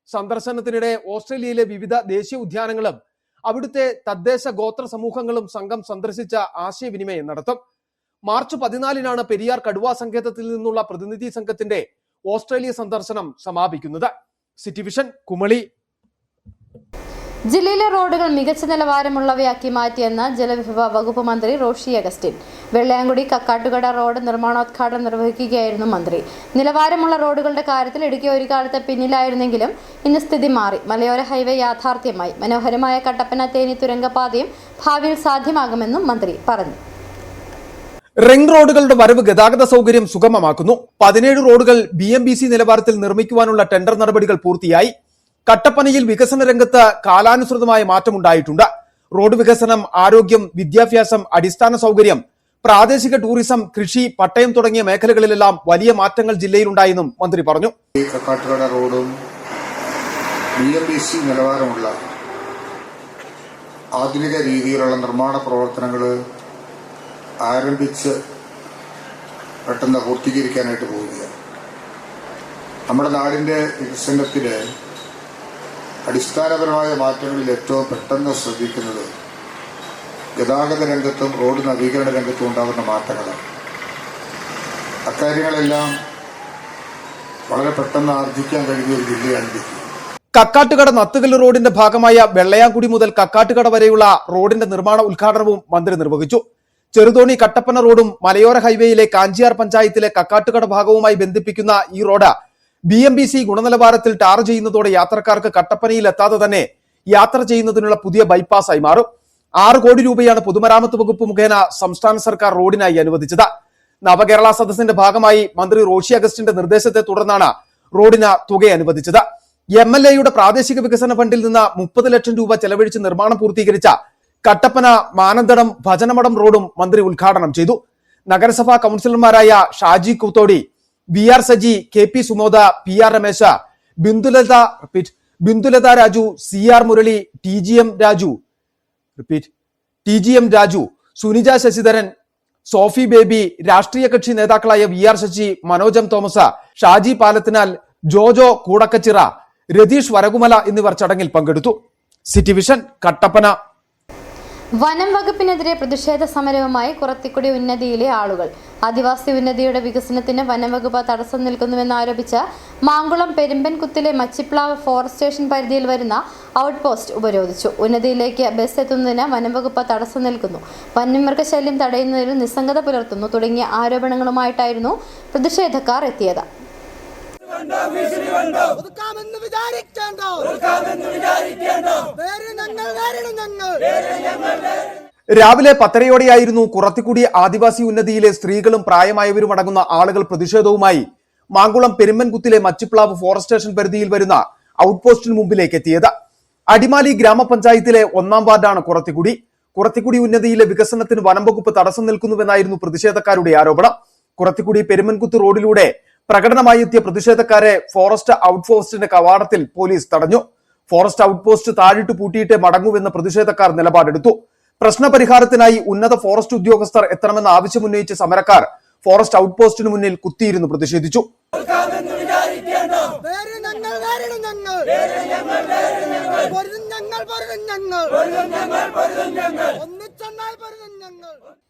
S2: സന്ദർശനത്തിനിടെ ഓസ്ട്രേലിയയിലെ വിവിധ ദേശീയ ഉദ്യാനങ്ങളും അവിടുത്തെ തദ്ദേശ ഗോത്ര സമൂഹങ്ങളും സംഘം സന്ദർശിച്ച ആശയവിനിമയം നടത്തും. മാർച്ച് 14-നാണ് പെരിയാർ കടുവാ സങ്കേതത്തിൽ നിന്നുള്ള പ്രതിനിധി സംഘത്തിന്റെ ഓസ്ട്രേലിയ സന്ദർശനം സമാപിക്കുന്നത്. City vision, Kumily.
S1: ജില്ലയിലെ റോഡുകൾ മികച്ച നിലവാരമുള്ളവയാക്കി മാറ്റിയെന്ന് ജലവിഭവ വകുപ്പ് മന്ത്രി റോഷി അഗസ്റ്റിൻ. വെള്ളയാങ്കുടി കക്കാട്ടുകട റോഡ് നിർമ്മാണോദ്ഘാടനം നിർവഹിക്കുകയായിരുന്നു മന്ത്രി. നിലവാരമുള്ള റോഡുകളുടെ കാര്യത്തിൽ ഇടുക്കി ഒരു കാലത്ത് പിന്നിലായിരുന്നെങ്കിലും ഇന്ന് സ്ഥിതി മാറി. മലയോര ഹൈവേ യാഥാർത്ഥ്യമായി. മനോഹരമായ കട്ടപ്പന തേനി തുരങ്കപാതയും ഭാവിയിൽ സാധ്യമാകുമെന്നും മന്ത്രി പറഞ്ഞു.
S2: റിംഗ് റോഡുകളുടെ വരവ് ഗതാഗത സൗകര്യം സുഗമമാക്കുന്നു. 17 റോഡുകൾ BMBC നിലവാരത്തിൽ നിർമ്മിക്കുവാനുള്ള ടെൻഡർ നടപടികൾ പൂർത്തിയായി. കട്ടപ്പനയിൽ വികസന രംഗത്ത് കാലാനുസൃതമായ മാറ്റമുണ്ടായിട്ടുണ്ട്. റോഡ് വികസനം, ആരോഗ്യം, വിദ്യാഭ്യാസം, അടിസ്ഥാന സൗകര്യം, പ്രാദേശിക ടൂറിസം, കൃഷി, പട്ടയം തുടങ്ങിയ മേഖലകളിലെല്ലാം വലിയ മാറ്റങ്ങൾ ജില്ലയിലുണ്ടായെന്നും മന്ത്രി പറഞ്ഞു.
S6: കക്കാട്ടുകട റോഡും BMBC നിലവാരമുള്ള ആധുനിക രീതിയിലുള്ള നിർമ്മാണ പ്രവർത്തനങ്ങൾ ആരംഭിച്ച് പെട്ടെന്ന് പൂർത്തീകരിക്കാനായിട്ട് പോവുകയാണ്. നമ്മുടെ നാടിൻ്റെ വികസനത്തിന് അടിസ്ഥാനപരമായ മാറ്റങ്ങളിൽ ഏറ്റവും പെട്ടെന്ന് ശ്രദ്ധിക്കുന്നത് ഗതാഗത രംഗത്തും റോഡ് നവീകരണ രംഗത്തും ഉണ്ടാകുന്ന മാറ്റങ്ങളാണ്. അക്കാര്യങ്ങളെല്ലാം വളരെ പെട്ടെന്ന് ആർജിക്കാൻ കഴിയുന്ന ഒരു ജില്ലയാണ്.
S2: കക്കാട്ടുകട നത്തുകല്ല് റോഡിന്റെ ഭാഗമായ വെള്ളയാങ്കുടി മുതൽ കക്കാട്ടുകട വരെയുള്ള റോഡിന്റെ നിർമ്മാണ ഉദ്ഘാടനവും മന്ത്രി നിർവഹിച്ചു. ചെറുതോണി കട്ടപ്പന റോഡും മലയോര ഹൈവേയിലെ കാഞ്ചിയാർ പഞ്ചായത്തിലെ കക്കാട്ടുകട ഭാഗവുമായി ബന്ധിപ്പിക്കുന്ന ഈ റോഡ് BMBC ഗുണനിലവാരത്തിൽ ടാർ ചെയ്യുന്നതോടെ യാത്രക്കാർക്ക് കട്ടപ്പനയിൽ എത്താതെ തന്നെ യാത്ര ചെയ്യുന്നതിനുള്ള പുതിയ ബൈപ്പാസായി മാറും. 6 കോടി രൂപയാണ് പൊതുമരാമത്ത് വകുപ്പ് മുഖേന സംസ്ഥാന സർക്കാർ റോഡിനായി അനുവദിച്ചത്. നവകേരള സദസ്സിന്റെ ഭാഗമായി മന്ത്രി റോഷി അഗസ്റ്റിന്റെ നിർദ്ദേശത്തെ തുടർന്നാണ് റോഡിന് തുക അനുവദിച്ചത്. MLAയുടെ പ്രാദേശിക വികസന ഫണ്ടിൽ നിന്ന് 30 ലക്ഷം രൂപ ചെലവഴിച്ച് നിർമ്മാണം പൂർത്തീകരിച്ച കട്ടപ്പന മാനന്തടം ഭജനമഠം റോഡും മന്ത്രി ഉദ്ഘാടനം ചെയ്തു. നഗരസഭാ കൌൺസിലർമാരായ Shaji Koothodi, VR Saji, KP Sumoda, PR Ramesha, Bindulatha Raju, CR Murali, TGM Raju, Suneeja Sasidharan, Sophie Baby, രാഷ്ട്രീയ കക്ഷി നേതാക്കളായ VR ശശി, മനോജം തോമസ്, ഷാജി പാലത്തിനാൽ, ജോജോ കൂടക്കച്ചിറ, രതീഷ് വരകുമല എന്നിവർ ചടങ്ങിൽ പങ്കെടുത്തു. City vision, Kattappana.
S1: വനം വകുപ്പിനെതിരെ പ്രതിഷേധ സമരവുമായി കുറത്തിക്കുടി ഉന്നതിയിലെ ആളുകൾ. ആദിവാസി ഉന്നതിയുടെ വികസനത്തിന് വനം വകുപ്പ് തടസ്സം നിൽക്കുന്നുവെന്നാരോപിച്ച് മാങ്കുളം പെരുമ്പൻകുത്തിലെ മച്ചിപ്ലാവ് ഫോറസ്റ്റ് സ്റ്റേഷൻ പരിധിയിൽ വരുന്ന ഔട്ട് പോസ്റ്റ് ഉപരോധിച്ചു. ഉന്നതിയിലേക്ക് ബസ് എത്തുന്നതിന് വനം വകുപ്പ് തടസ്സം നിൽക്കുന്നു, വന്യമൃഗശല്യം തടയുന്നതിൽ നിസ്സംഗത പുലർത്തുന്നു തുടങ്ങിയ ആരോപണങ്ങളുമായിട്ടായിരുന്നു പ്രതിഷേധക്കാർ എത്തിയത്.
S2: രാവിലെ 10:30 കുറത്തിക്കുടി ആദിവാസി ഉന്നതിയിലെ സ്ത്രീകളും പ്രായമായവരും അടങ്ങുന്ന ആളുകൾ പ്രതിഷേധവുമായി മാങ്കുളം പെരുമ്പൻകുത്തിലെ മച്ചിപ്ലാവ് ഫോറസ്റ്റ് സ്റ്റേഷൻ പരിധിയിൽ വരുന്ന ഔട്ട് പോസ്റ്റിന് മുമ്പിലേക്ക് എത്തിയത്. അടിമാലി ഗ്രാമപഞ്ചായത്തിലെ 1-ാം വാർഡാണ് കുറത്തിക്കുടി. കുറത്തിക്കുടി ഉന്നതിയിലെ വികസനത്തിന് വനം വകുപ്പ് തടസ്സം നിൽക്കുന്നുവെന്നായിരുന്നു പ്രതിഷേധക്കാരുടെ ആരോപണം. കുറത്തിക്കുടി പെരുമ്പൻകുത്ത് റോഡിലൂടെ പ്രകടനമായി എത്തിയ പ്രതിഷേധക്കാരെ ഫോറസ്റ്റ് ഔട്ട് പോസ്റ്റിന്റെ കവാടത്തിൽ പോലീസ് തടഞ്ഞു. ഫോറസ്റ്റ് ഔട്ട് പോസ്റ്റ് താഴിട്ട് പൂട്ടിയിട്ടേ മടങ്ങുവെന്ന് പ്രതിഷേധക്കാർ നിലപാടെടുത്തു. പ്രശ്നപരിഹാരത്തിനായി ഉന്നത ഫോറസ്റ്റ് ഉദ്യോഗസ്ഥർ എത്തണമെന്ന ആവശ്യമുന്നയിച്ച സമരക്കാർ ഫോറസ്റ്റ് ഔട്ട് പോസ്റ്റിന് മുന്നിൽ കുത്തിയിരുന്നു പ്രതിഷേധിച്ചു.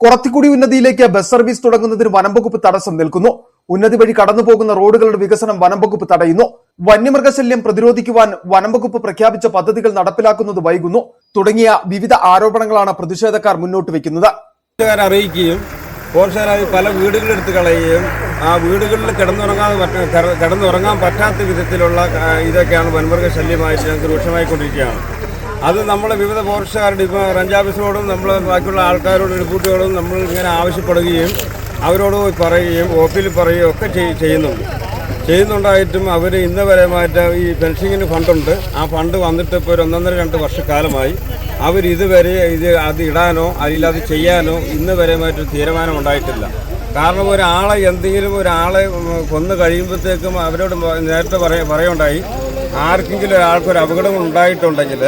S2: കുറത്തിക്കുടി ഉന്നതിയിലേക്ക് ബസ് സർവീസ് തുടങ്ങുന്നതിന് വനം വകുപ്പ് തടസ്സം നിൽക്കുന്നു. ഉന്നതി വഴി കടന്നു പോകുന്ന റോഡുകളുടെ വികസനം വനം വകുപ്പ് തടയുന്നു. വന്യമൃഗശല്യം പ്രതിരോധിക്കുവാൻ വനം വകുപ്പ് പ്രഖ്യാപിച്ച പദ്ധതികൾ നടപ്പിലാക്കുന്നത് വൈകുന്നു തുടങ്ങിയ വിവിധ ആരോപണങ്ങളാണ് പ്രതിഷേധക്കാർ മുന്നോട്ട് വെക്കുന്നത്.
S7: അറിയിക്കുകയും ഫോറസ്റ്റുകാരായി പല വീടുകളെടുത്ത് കളയുകയും ആ വീടുകളിൽ കിടന്നുറങ്ങാൻ പറ്റാത്ത വിധത്തിലുള്ള ഇതൊക്കെയാണ് വന്യമൃഗശല്യമായിട്ട് ഞങ്ങൾക്ക് രൂക്ഷമായിക്കൊണ്ടിരിക്കുകയാണ്. അത് നമ്മൾ വിവിധ ഫോറസ്റ്റുകാരുടെ ഇപ്പോൾ റേഞ്ച് ഓഫീസറോടും നമ്മൾ ബാക്കിയുള്ള ആൾക്കാരോടും റിപ്പോർട്ടുകളോടും നമ്മൾ ഇങ്ങനെ ആവശ്യപ്പെടുകയും അവരോട് പറയുകയും ഒ.പിയിൽ പറയുകയും ഒക്കെ ചെയ്യുന്നുണ്ടായിട്ടും അവർ ഇന്ന് വരെയായിട്ട് ഈ പെൻഷനിങ്ങിന് ഫണ്ടുണ്ട്. ആ ഫണ്ട് വന്നിട്ട് ഇപ്പോൾ ഒരു 1.5-2 വർഷക്കാലമായി അവരിതുവരെ അത് ഇടാനോ അതിലത് ചെയ്യാനോ ഇന്ന് വരെയായിട്ട് തീരുമാനം ഉണ്ടായിട്ടില്ല. കാരണം എന്തെങ്കിലും ഒരാളെ കൊന്നു കഴിയുമ്പോഴത്തേക്കും അവരോട് നേരത്തെ പറയുണ്ടായി ആർക്കെങ്കിലും ഒരാൾക്കൊരു അപകടം ഉണ്ടായിട്ടുണ്ടെങ്കിൽ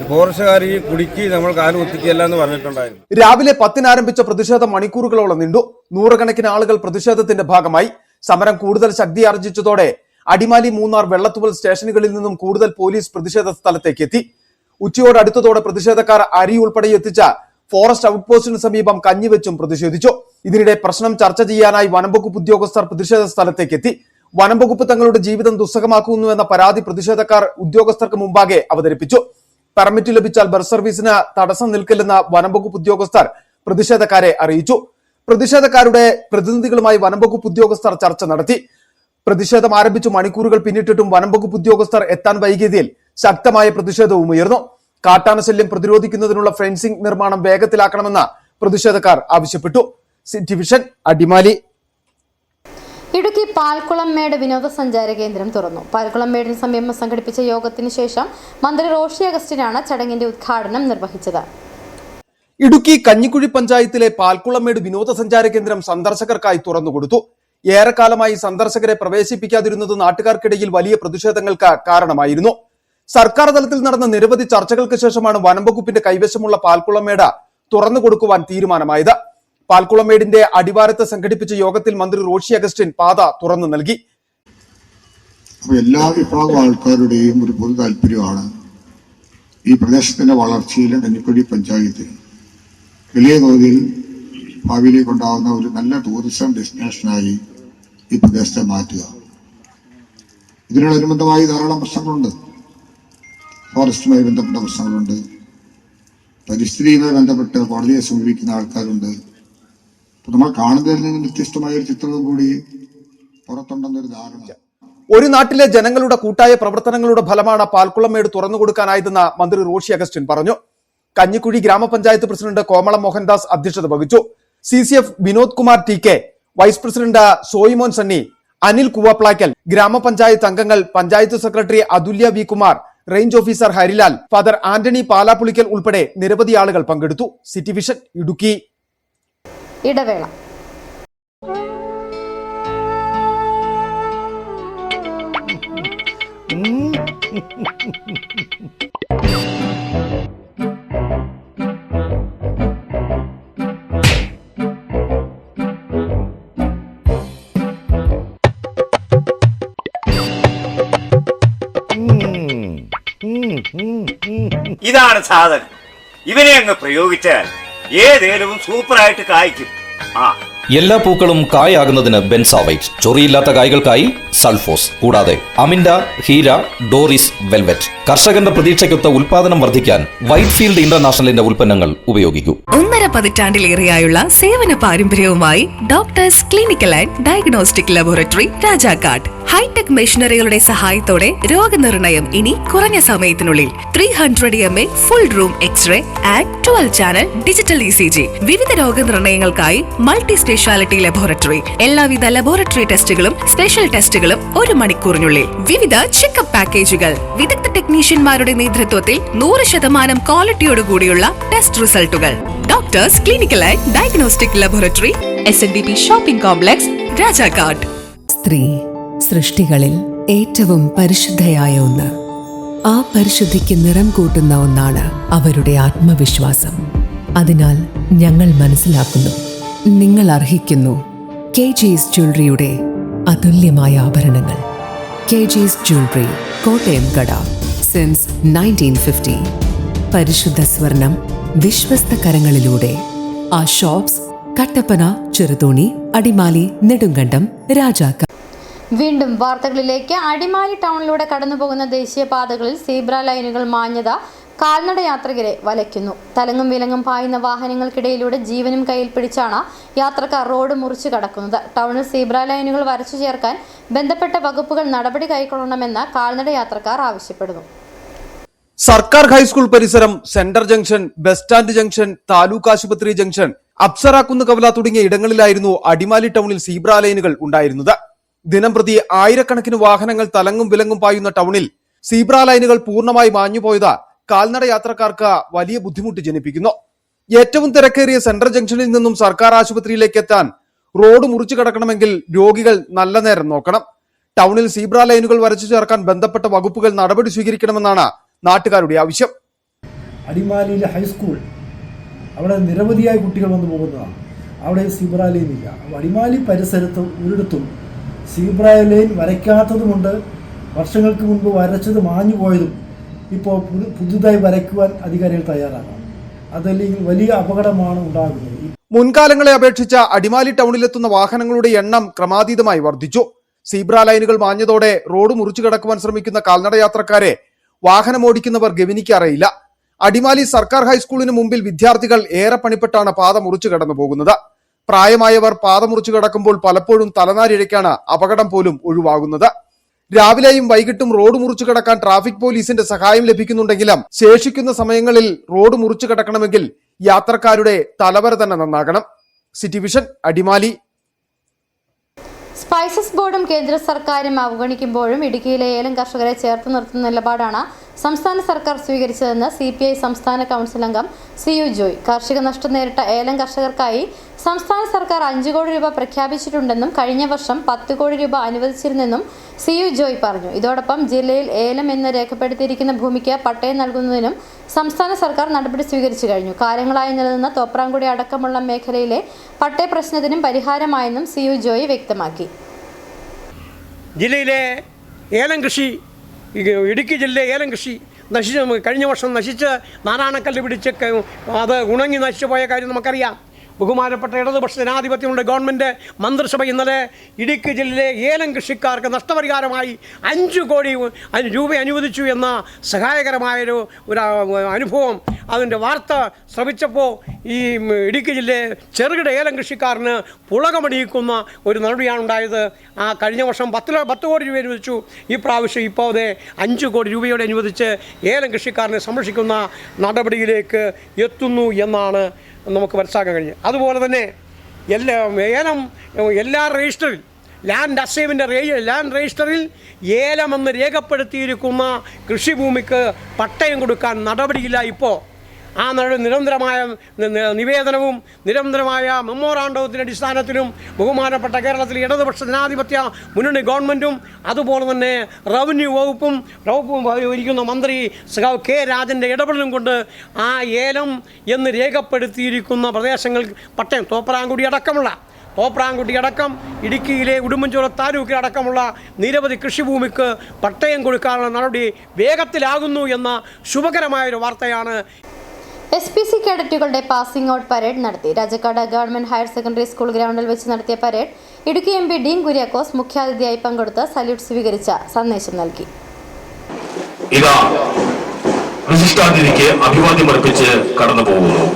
S7: ഫോറസ്റ്റുകാർ ഈ കുടുക്കി നമ്മൾ കാലുകുത്തിക്കുകയല്ല എന്ന് പറഞ്ഞിട്ടുണ്ടായിരുന്നു.
S2: രാവിലെ 10-ന് ആരംഭിച്ച പ്രതിഷേധം മണിക്കൂറുകളോളം നീണ്ടു. നൂറുകണക്കിന് ആളുകൾ പ്രതിഷേധത്തിന്റെ ഭാഗമായി. സമരം കൂടുതൽ ശക്തിയാർജിച്ചതോടെ അടിമാലി, മൂന്നാർ, വെള്ളത്തുവൽ സ്റ്റേഷനുകളിൽ നിന്നും കൂടുതൽ പോലീസ് പ്രതിഷേധ സ്ഥലത്തേക്ക് എത്തി. ഉച്ചയോട് അടുത്തതോടെ പ്രതിഷേധക്കാർ അരി ഉൾപ്പെടെ എത്തിച്ച ഫോറസ്റ്റ് ഔട്ട് പോസ്റ്റിന് സമീപം കഞ്ഞിവെച്ചും പ്രതിഷേധിച്ചു. ഇതിനിടെ പ്രശ്നം ചർച്ച ചെയ്യാനായി വനംവകുപ്പ് ഉദ്യോഗസ്ഥർ പ്രതിഷേധ സ്ഥലത്തേക്ക് എത്തി. വനംവകുപ്പ് തങ്ങളുടെ ജീവിതം ദുസ്സഹമാക്കുന്നുവെന്ന പരാതി പ്രതിഷേധക്കാർ ഉദ്യോഗസ്ഥർക്ക് മുമ്പാകെ അവതരിപ്പിച്ചു. പെർമിറ്റ് ലഭിച്ചാൽ ബസ് സർവീസിന് തടസ്സം നിൽക്കില്ലെന്ന് വനംവകുപ്പ് ഉദ്യോഗസ്ഥർ പ്രതിഷേധക്കാരെ അറിയിച്ചു. പ്രതിഷേധക്കാരുടെ പ്രതിനിധികളുമായി വനംവകുപ്പ് ഉദ്യോഗസ്ഥർ ചർച്ച നടത്തി. പ്രതിഷേധം ആരംഭിച്ചു മണിക്കൂറുകൾ പിന്നിട്ടിട്ടും വനംവകുപ്പ് ഉദ്യോഗസ്ഥർ എത്താൻ വൈകിയതിൽ ശക്തമായ പ്രതിഷേധവും ഉയർന്നു. കാട്ടാനശല്യം പ്രതിരോധിക്കുന്നതിനുള്ള ഫെൻസിംഗ് നിർമ്മാണം വേഗത്തിലാക്കണമെന്ന് പ്രതിഷേധക്കാർ ആവശ്യപ്പെട്ടു. City vision, Adimali.
S1: ഇടുക്കി പാൽക്കുളംമേട് വിനോദസഞ്ചാര കേന്ദ്രം തുറന്നു. പാൽക്കുളംമേടിന് സമീപം സംഘടിപ്പിച്ച യോഗത്തിന് ശേഷം മന്ത്രി റോഷി അഗസ്റ്റിനാണ് ചടങ്ങിന്റെ ഉദ്ഘാടനം നിർവഹിച്ചത്.
S2: ഇടുക്കി കഞ്ഞിക്കുഴി പഞ്ചായത്തിലെ പാൽക്കുളംമേട് വിനോദസഞ്ചാര കേന്ദ്രം സന്ദർശകർക്കായി തുറന്നുകൊടുത്തു. ഏറെക്കാലമായി സന്ദർശകരെ പ്രവേശിപ്പിക്കാതിരുന്നത് നാട്ടുകാർക്കിടയിൽ വലിയ പ്രതിഷേധങ്ങൾക്ക് കാരണമായിരുന്നു. സർക്കാർ തലത്തിൽ നടന്ന നിരവധി ചർച്ചകൾക്ക് ശേഷമാണ് വനംവകുപ്പിന്റെ കൈവശമുള്ള പാൽക്കുളംമേട് തുറന്നുകൊടുക്കുവാൻ തീരുമാനമായത്. പാൽക്കുളംമേടിന്റെ അടിവാരത്ത് സംഘടിപ്പിച്ച യോഗത്തിൽ മന്ത്രി റോഷി അഗസ്റ്റിൻ പാത തുറന്നു നൽകി.
S6: എല്ലാ വിഭാഗം ആൾക്കാരുടെയും ഒരു പൊതു താല്പര്യമാണ് ഈ പ്രദേശത്തിന്റെ വളർച്ചയിൽ കഞ്ഞിക്കുഴി പഞ്ചായത്ത് വലിയ തോതിൽ ഭാവിയിലേക്ക് ഉണ്ടാകുന്ന ഒരു നല്ല ടൂറിസം ഡെസ്റ്റിനേഷനായി ഈ പ്രദേശത്തെ മാറ്റുക. ഇതിനോടനുബന്ധമായി ധാരാളം പ്രശ്നങ്ങളുണ്ട്. ഫോറസ്റ്റുമായി ബന്ധപ്പെട്ട പ്രശ്നങ്ങളുണ്ട്. പരിസ്ഥിതിയുമായി ബന്ധപ്പെട്ട് കോടതിയെ സമീപിക്കുന്ന ആൾക്കാരുണ്ട്. നമ്മൾ കാണുന്നതിൽ നിന്നും വ്യത്യസ്തമായ ഒരു ചിത്രവും കൂടി പുറത്തുണ്ടെന്നൊരു ധാരണ.
S2: ഒരു നാട്ടിലെ ജനങ്ങളുടെ കൂട്ടായ പ്രവർത്തനങ്ങളുടെ ഫലമാണ് പാൽക്കുളംമേട് തുറന്നുകൊടുക്കാനായതെന്ന് മന്ത്രി റോഷി അഗസ്റ്റിൻ പറഞ്ഞു. കഞ്ഞിക്കുഴി ഗ്രാമപഞ്ചായത്ത് പ്രസിഡന്റ് കോമളം മോഹൻദാസ് അധ്യക്ഷത വഹിച്ചു. CCF Vinod Kumar TK, vice president Soyimon Sunny, Anil Kuvaplackal, ഗ്രാമപഞ്ചായത്ത് അംഗങ്ങൾ, panchayat secretary Athulya V. Kumar, range officer Harilal, father Antony Palappulickal ഉൾപ്പെടെ നിരവധി ആളുകൾ പങ്കെടുത്തു. City vision, Idukki.
S1: ഇടവേള.
S8: ഇതാണ് സാധനം. ഇവനെ അങ്ങ് പ്രയോഗിച്ചാൽ ഏതേലവും സൂപ്പറായിട്ട് കായ്ക്കും.
S9: എല്ലാ പൂക്കളും കായാകുന്നതിന് ബെൻസാവൈറ്റ്, ചൊറിയില്ലാത്ത കായ്കൾക്കായി സൾഫോസ്, കൂടാതെ അമിൻഡ, ഹീര, ഡോറിസ്, വെൽവെറ്റ്. കർഷകന്റെ പ്രതീക്ഷയ്ക്കൊത്ത ഉൽപാദനം വർദ്ധിക്കാൻ വൈറ്റ്ഫീൽഡ് ഇന്റർനാഷണലിന്റെ ഉൽപ്പന്നങ്ങൾ ഉപയോഗിക്കൂ.
S10: 1.5 പതിറ്റാണ്ടിലേറെയായുള്ള സേവന പാരമ്പര്യവുമായി doctors clinical and diagnostic laboratory Rajakkad. Hi tech മെഷീനറികളുടെ സഹായത്തോടെ രോഗനിർണയം ഇനി കുറഞ്ഞ സമയത്തിനുള്ളിൽ. 300 ml full room x ray and 12 channel digital ECG. വിവിധ രോഗനിർണയങ്ങൾക്കായി മൾട്ടി സ്പെഷ്യാലിറ്റി ലബോറട്ടറി. എല്ലാവിധ ലബോറട്ടറി ടെസ്റ്റുകളും സ്പെഷ്യൽ ടെസ്റ്റുകളും 1 മണിക്കൂറിനുള്ളിൽ. വിവിധ ചെക്കപ്പ് പാക്കേജുകൾ. വിദഗ്ധ ടെക്നീഷ്യന്മാരുടെ നേതൃത്വത്തിൽ 100% ക്വാളിറ്റിയോടുകൂടിയുള്ള ടെസ്റ്റ് റിസൾട്ടുകൾ. Doctors clinical and diagnostic laboratory, SNDP shopping complex, Rajakkad.
S11: സ്ത്രീ സൃഷ്ടികളിൽ ഏറ്റവും പരിശുദ്ധയായ ഒന്ന്. ആ പരിശുദ്ധിക്ക് നിറം കൂട്ടുന്ന ഒന്നാണ് അവരുടെ ആത്മവിശ്വാസം. അതിനാൽ ഞങ്ങൾ മനസ്സിലാക്കുന്നു, നിങ്ങൾ അർഹിക്കുന്നു KG's ജ്വല്ലറിയുടെ അതുല്യമായ ആഭരണങ്ങൾ. KG's ജ്വല്ലറി, കോട്ടയം കട, സിൻസ് 1950. പരിശുദ്ധ സ്വർണം വിശ്വസ്ത കരങ്ങളിലൂടെ. ആ ഷോപ്സ് കട്ടപ്പന, ചെറുതോണി, അടിമാലി, നെടുങ്കണ്ടം, രാജാക്കാട്.
S1: വീണ്ടും വാർത്തകളിലേക്ക്. അടിമാലി ടൗണിലൂടെ കടന്നുപോകുന്ന ദേശീയപാതകളിൽ സീബ്ര ലൈനുകൾ മാഞ്ഞത കാൽനട യാത്രികരെ വലയ്ക്കുന്നു. തലങ്ങും വിലങ്ങും പായുന്ന വാഹനങ്ങൾക്കിടയിലൂടെ ജീവനും കയ്യിൽ പിടിച്ചാണ് യാത്രക്കാർ റോഡ് മുറിച്ചു കടക്കുന്നത്. ടൗണിൽ സീബ്ര ലൈനുകൾ വരച്ചു ചേർക്കാൻ ബന്ധപ്പെട്ട വകുപ്പുകൾ നടപടി കൈക്കൊള്ളണമെന്ന് കാൽനട യാത്രക്കാർ ആവശ്യപ്പെടുന്നു.
S2: സർക്കാർ ഹൈസ്കൂൾ പരിസരം, centre junction, bus stand junction, taluk ആശുപത്രി ജംഗ്ഷൻ, അപ്സര കവല തുടങ്ങിയ ഇടങ്ങളിലായിരുന്നു അടിമാലി ടൗണിൽ സീബ്ര ലൈനുകൾ ഉണ്ടായിരുന്നത്. ദിനംപ്രതി ആയിരക്കണക്കിന് വാഹനങ്ങൾ തലങ്ങും വിലങ്ങും പായുന്ന ടൗണിൽ സീബ്ര ലൈനുകൾ പൂർണ്ണമായി മാഞ്ഞുപോയത് കാൽനട യാത്രക്കാർക്ക് വലിയ ബുദ്ധിമുട്ട് ജനിപ്പിക്കുന്നു. ഏറ്റവും തിരക്കേറിയ സെൻട്രൽ ജംഗ്ഷനിൽ നിന്നും സർക്കാർ ആശുപത്രിയിലേക്ക് എത്താൻ റോഡ് മുറിച്ചു കടക്കണമെങ്കിൽ രോഗികൾ നല്ല നേരം നോക്കണം. ടൗണിൽ സീബ്ര ലൈനുകൾ വരച്ചു ചേർക്കാൻ ബന്ധപ്പെട്ട വകുപ്പുകൾ നടപടി സ്വീകരിക്കണമെന്നാണ് നാട്ടുകാരുടെ ആവശ്യം.
S12: അടിമാലിയിലെ ഹൈസ്കൂൾ, അവിടെ നിരവധിയായ കുട്ടികൾ വന്നു പോകുന്നതാണ്. അവിടെ സീബ്ര ലൈൻ ഇല്ല. അടിമാലി പരിസരത്ത് ഒരിടത്തും സീബ്ര ലൈൻ വരയ്ക്കാത്തതുകൊണ്ട് വർഷങ്ങൾക്ക് മുൻപ് വരച്ചത് മാഞ്ഞു പോയതും ഇപ്പോൾ പുതുതായി വരയ്ക്കുവാൻ അധികാരികൾ തയ്യാറാകണം. അതല്ലെങ്കിൽ വലിയ അപകടമാണ് ഉണ്ടാകുന്നത്.
S2: മുൻകാലങ്ങളെ അപേക്ഷിച്ച് അടിമാലി ടൗണിലെത്തുന്ന വാഹനങ്ങളുടെ എണ്ണം ക്രമാതീതമായി വർദ്ധിച്ചു. സീബ്ര ലൈനുകൾ മാഞ്ഞതോടെ റോഡ് മുറിച്ചു കടക്കുവാൻ ശ്രമിക്കുന്ന കാൽനട യാത്രക്കാരെ വാഹനമോടിക്കുന്നവർ ഗവനിക്കാറേയില്ല. അടിമാലി സർക്കാർ ഹൈസ്കൂളിന് മുമ്പിൽ വിദ്യാർത്ഥികൾ ഏറെ പണിപ്പെട്ടാണ് പാത മുറിച്ചു കടന്നു പോകുന്നത്. പ്രായമായവർ പാത മുറിച്ചു കടക്കുമ്പോൾ പലപ്പോഴും തലനാരിഴയ്ക്കാണ് അപകടം പോലും ഒഴിവാകുന്നത്. രാവിലെയും വൈകിട്ടും റോഡ് മുറിച്ചു കടക്കാൻ ട്രാഫിക് പോലീസിന്റെ സഹായം ലഭിക്കുന്നുണ്ടെങ്കിലും ശേഷിക്കുന്ന സമയങ്ങളിൽ റോഡ് മുറിച്ചു കടക്കണമെങ്കിൽ യാത്രക്കാരുടെ തലവര തന്നെ നന്നാകണം. City vision, Adimali.
S1: സ്പൈസസ് ബോർഡും കേന്ദ്ര സർക്കാരും അവഗണിക്കുമ്പോഴും ഇടുക്കിയിലെ ഏലം കർഷകരെ ചേർത്ത് നിർത്തുന്ന നിലപാടാണ് സംസ്ഥാന സർക്കാർ സ്വീകരിച്ചതെന്ന് CPI സംസ്ഥാന കൗൺസിൽ അംഗം CU ജോയ്. കാർഷിക നഷ്ടം നേരിട്ട ഏലം കർഷകർക്കായി സംസ്ഥാന സർക്കാർ 5 കോടി രൂപ പ്രഖ്യാപിച്ചിട്ടുണ്ടെന്നും കഴിഞ്ഞ വർഷം 10 കോടി രൂപ അനുവദിച്ചിരുന്നെന്നും CU ജോയ് പറഞ്ഞു. ഇതോടൊപ്പം ജില്ലയിൽ ഏലം എന്ന് രേഖപ്പെടുത്തിയിരിക്കുന്ന ഭൂമിക്ക് പട്ടയം നൽകുന്നതിനും സംസ്ഥാന സർക്കാർ നടപടി സ്വീകരിച്ചു കഴിഞ്ഞു. കാലങ്ങളായി നിലനിന്ന തോപ്രാംകുടി അടക്കമുള്ള മേഖലയിലെ പട്ടയ പ്രശ്നത്തിനും പരിഹാരമായെന്നും CU ജോയ് വ്യക്തമാക്കി.
S13: ജില്ലയിലെ ഏലം കൃഷി, ഇടുക്കി ജില്ലയിലെ ഏലം കൃഷി കഴിഞ്ഞ വർഷം നശിച്ച് നാരായണക്കല്ല് പിടിച്ച് അത് ഉണങ്ങി നശിച്ചു പോയ കാര്യം നമുക്കറിയാം. ബഹുമാനപ്പെട്ട ഇടതുപക്ഷ ജനാധിപത്യമുള്ള ഗവൺമെൻറ് മന്ത്രിസഭ ഇന്നലെ ഇടുക്കി ജില്ലയിലെ ഏലം കൃഷിക്കാർക്ക് നഷ്ടപരിഹാരമായി 5 കോടി രൂപ അനുവദിച്ചു എന്ന സഹായകരമായൊരു അനുഭവം, അതിൻ്റെ വാർത്ത ശ്രവിച്ചപ്പോൾ ഈ ഇടുക്കി ജില്ലയെ ചെറുകിട ഏലം കൃഷിക്കാരന് പുളകമണിയിക്കുന്ന ഒരു നടപടിയാണ് ഉണ്ടായത്. ആ കഴിഞ്ഞ വർഷം 10 കോടി രൂപ അനുവദിച്ചു. ഈ പ്രാവശ്യം ഇപ്പോൾ അതെ 5 കോടി രൂപയോടെ അനുവദിച്ച് ഏലം കൃഷിക്കാരനെ സംരക്ഷിക്കുന്ന നടപടിയിലേക്ക് എത്തുന്നു എന്നാണ് നമുക്ക് മനസ്സിലാക്കാൻ കഴിഞ്ഞത്. അതുപോലെ തന്നെ എല്ലാ രജിസ്റ്ററിൽ ലാൻഡ് രജിസ്റ്ററിൽ ഏലമെന്ന് രേഖപ്പെടുത്തിയിരിക്കുന്ന കൃഷിഭൂമിക്ക് പട്ടയം കൊടുക്കാൻ നടപടിയില്ല. ഇപ്പോൾ ആ നിരന്തരമായ നിവേദനവും നിരന്തരമായ മെമ്മോറാണ്ടത്തിന്റെ അടിസ്ഥാനത്തിലും ബഹുമാനപ്പെട്ട കേരളത്തിലെ ഇടതുപക്ഷ ജനാധിപത്യ മുന്നണി ഗവൺമെൻറ്റും അതുപോലെ തന്നെ റവന്യൂ വകുപ്പും ഇരിക്കുന്ന മന്ത്രി കെ രാജൻ്റെ ഇടപെടലും കൊണ്ട് ആ ഏലം എന്ന് രേഖപ്പെടുത്തിയിരിക്കുന്ന പ്രദേശങ്ങൾ പട്ടയം തോപ്രാംകുടി അടക്കം ഇടുക്കിയിലെ ഉടുമ്പൻചോല താലൂക്കിലടക്കമുള്ള നിരവധി കൃഷിഭൂമിക്ക് പട്ടയം കൊടുക്കാനുള്ള നടപടി വേഗത്തിലാകുന്നു എന്ന ശുഭകരമായൊരു വാർത്തയാണ്.
S1: SPC കേഡറ്റുകളുടെ പാസിംഗ് ഔട്ട് പരേഡ് നടത്തി. Rajakkad government higher secondary school ഗ്രൗണ്ടിൽ വെച്ച് നടത്തിയ പരേഡ് ഇടുക്കി MP ഡീൻ കുര്യാക്കോസ് മുഖ്യാതിഥിയായി പങ്കെടുത്ത് സല്യൂട്ട് സ്വീകരിച്ച സന്ദേശം നൽകി.
S14: ഇതാ വിശിഷ്ടാതിഥിക്ക് അഭിവാദ്യമർപ്പിച്ച് കടന്നു പോകുന്നു.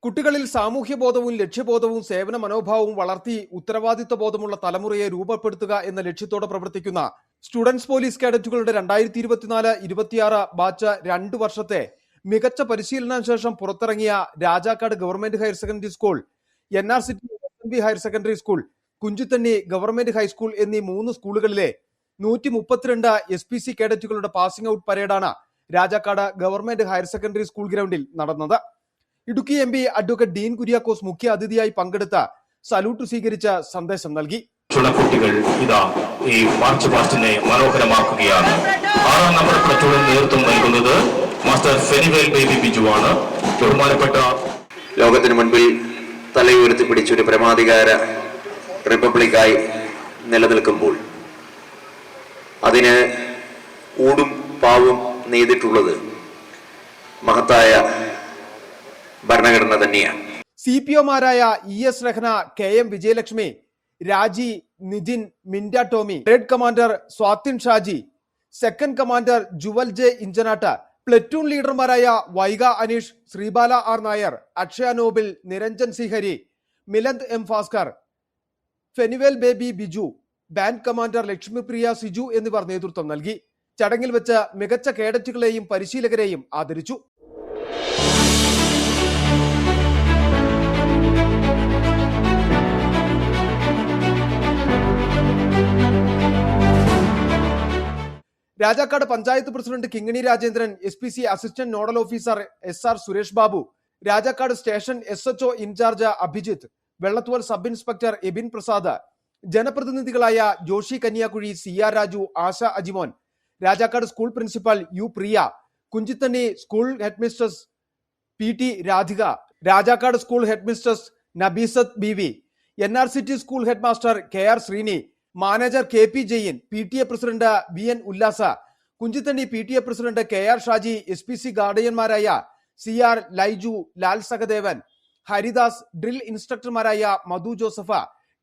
S2: കുട്ടികളിൽ സാമൂഹ്യബോധവും ലക്ഷ്യബോധവും സേവന മനോഭാവവും വളർത്തി ഉത്തരവാദിത്വ ബോധമുള്ള തലമുറയെ രൂപപ്പെടുത്തുക എന്ന ലക്ഷ്യത്തോടെ പ്രവർത്തിക്കുന്ന സ്റ്റുഡൻസ് പോലീസ് കേഡറ്റുകളുടെ 2024-26 ബാച്ച് 2 വർഷത്തെ മികച്ച പരിശീലന ശേഷം പുറത്തിറങ്ങിയ Rajakkad government higher secondary school, NRCT SNB higher secondary school, Kunchithanni government high school എന്നീ 3 സ്കൂളുകളിലെ 132 SPC കേഡറ്റുകളുടെ പാസിംഗ് ഔട്ട് പരേഡാണ് Rajakkad government higher secondary school ഗ്രൗണ്ടിൽ നടന്നത്. Idukki MP advocate Dean Kuriakose മുഖ്യ അതിഥിയായി പങ്കെടുത്ത സല്യൂട്ട് സ്വീകരിച്ച സന്ദേശം നൽകി.
S14: കുട്ടികൾ ഇതാ ഈ മാർച്ച് പാസ്റ്റിനെ മനോഹരമാക്കുകയാണ്. 6ാം നമ്പർ പ്ലറ്റൂണിന് നേതൃത്വം നൽകുന്നത് മാസ്റ്റർ ഫെനിവേൽ ബേബി ബിജുവാണ്. ബഹുമാനപ്പെട്ട
S15: ലോകത്തിന് മുൻപിൽ തലയുയർത്തി പിടിച്ചൊരു പരമാധികാര റിപ്പബ്ലിക്കായി നിലനിൽക്കുമ്പോൾ അതിന് ഊടും പാവും നെയ്തിട്ടുള്ളത് മഹത്തായ ഭരണഘടന തന്നെയാണ്.
S2: CPOമാരായ ES Rahna, KM Vijayalakshmi, Raji, Nithin, Minda Tomy, red commander Swathin Shaji, second commander Jewel J Inchanattu, platoon ലീഡർമാരായ Vaiga Aneesh, Sreebala R Nair, Akshaya Nobil, Niranjan C Hari, Miland M Bhaskar, Fenivel Baby Biju, band commander Lakshmipriya Siju എന്നിവർ നേതൃത്വം നൽകി. ചടങ്ങിൽ വെച്ച് മികച്ച കേഡറ്റുകളെയും പരിശീലകരെയും ആദരിച്ചു. Rajakkad panchayat president Kingini Rajendran, SPC assistant nodal officer SR Suresh Babu, Rajakkad station SHO in charge Abhijith, Vellathol sub inspector Ebin Prasad, ജനപ്രതിനിധികളായ Joshi Kanyakuzhi, CR Raju, Asha Ajimon, Rajakkad school principal U Priya, Kunchithanni school headmistress PT Radhika, Rajakkad school headmistress Nabeesath BV, NRCT school head master KR Sreeni, manager KP Jain, PTA president VN Ullasa, Kunchithanni PTA president KR Shaji, SPC ഗാർഡിയന്മാരായ CR Laiju, Lal Sahadevan, Haridas, drill ഇൻസ്ട്രക്ടർമാരായ Madhu Josepha,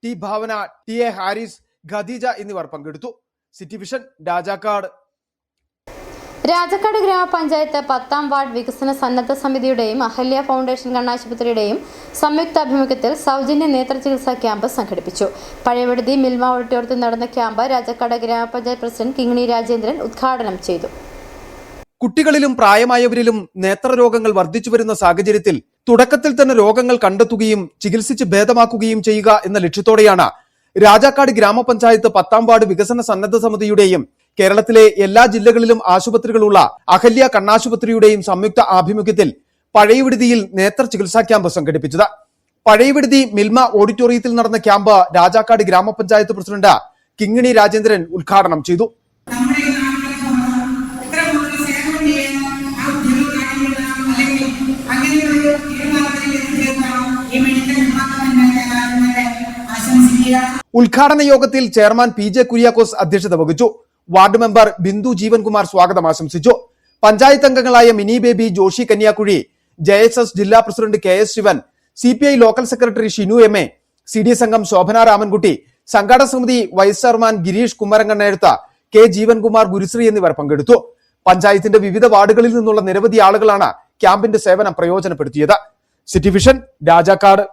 S2: T Bhavana, TA Haris, Khadeeja എന്നിവർ പങ്കെടുത്തു. City vision Rajakkad.
S1: Rajakkad ഗ്രാമപഞ്ചായത്ത് 10ാം ward വികസന സന്നദ്ധ സമിതിയുടെയും Ahalya foundation കണ്ണാശുപത്രിയുടെയും സംയുക്താഭിമുഖ്യത്തിൽ സൗജന്യ നേത്ര ചികിത്സാ ക്യാമ്പ് സംഘടിപ്പിച്ചു. പഴയവിടുതി മിൽമ ഓഡിറ്റോറിയത്തിൽ നടന്ന ക്യാമ്പ് രാജാക്കാട് ഗ്രാമപഞ്ചായത്ത് പ്രസിഡന്റ് കിങ്ങിണി രാജേന്ദ്രൻ ഉദ്ഘാടനം ചെയ്തു.
S2: കുട്ടികളിലും പ്രായമായവരിലും നേത്രരോഗങ്ങൾ വർദ്ധിച്ചു വരുന്ന സാഹചര്യത്തിൽ തുടക്കത്തിൽ തന്നെ രോഗങ്ങൾ കണ്ടെത്തുകയും ചികിത്സിച്ച് ഭേദമാക്കുകയും ചെയ്യുക എന്ന ലക്ഷ്യത്തോടെയാണ് രാജാക്കാട് ഗ്രാമപഞ്ചായത്ത് 10ാം വാർഡ് വികസന സന്നദ്ധ സമിതിയുടെയും കേരളത്തിലെ എല്ലാ ജില്ലകളിലും ആശുപത്രികളുള്ള അഹല്യ കണ്ണാശുപത്രിയുടെയും സംയുക്ത ആഭിമുഖ്യത്തിൽ പഴയവിടുതിയിൽ നേത്ര ചികിത്സാ ക്യാമ്പ് സംഘടിപ്പിച്ചത്. പഴയവിടുതി മിൽമ ഓഡിറ്റോറിയത്തിൽ നടന്ന ക്യാമ്പ് രാജാക്കാട് ഗ്രാമപഞ്ചായത്ത് പ്രസിഡന്റ് കിങ്ങിണി രാജേന്ദ്രൻ ഉദ്ഘാടനം ചെയ്തു. ഉദ്ഘാടന യോഗത്തിൽ ചെയർമാൻ PJ കുര്യാക്കോസ് അധ്യക്ഷത വഹിച്ചു. വാർഡ് മെമ്പർ ബിന്ദു ജീവൻകുമാർ സ്വാഗതം ആശംസിച്ചു. പഞ്ചായത്ത് അംഗങ്ങളായ മിനി ബേബി, ജോഷി കന്യാകുഴി, JSS ജില്ലാ president KS Sivan, CPI local secretary Shinu MA, CDS അംഗം ശോഭന രാമൻകുട്ടി, സംഘാടക സമിതി വൈസ് ചെയർമാൻ ഗിരീഷ് കുമരങ്ങണ്ണേഴുത്ത, K ജീവൻകുമാർ, ഗുരുശ്രീ എന്നിവർ പങ്കെടുത്തു. പഞ്ചായത്തിന്റെ വിവിധ വാർഡുകളിൽ നിന്നുള്ള നിരവധി ആളുകളാണ് ക്യാമ്പിന്റെ സേവനം പ്രയോജനപ്പെടുത്തിയത്. City vision Rajakkad.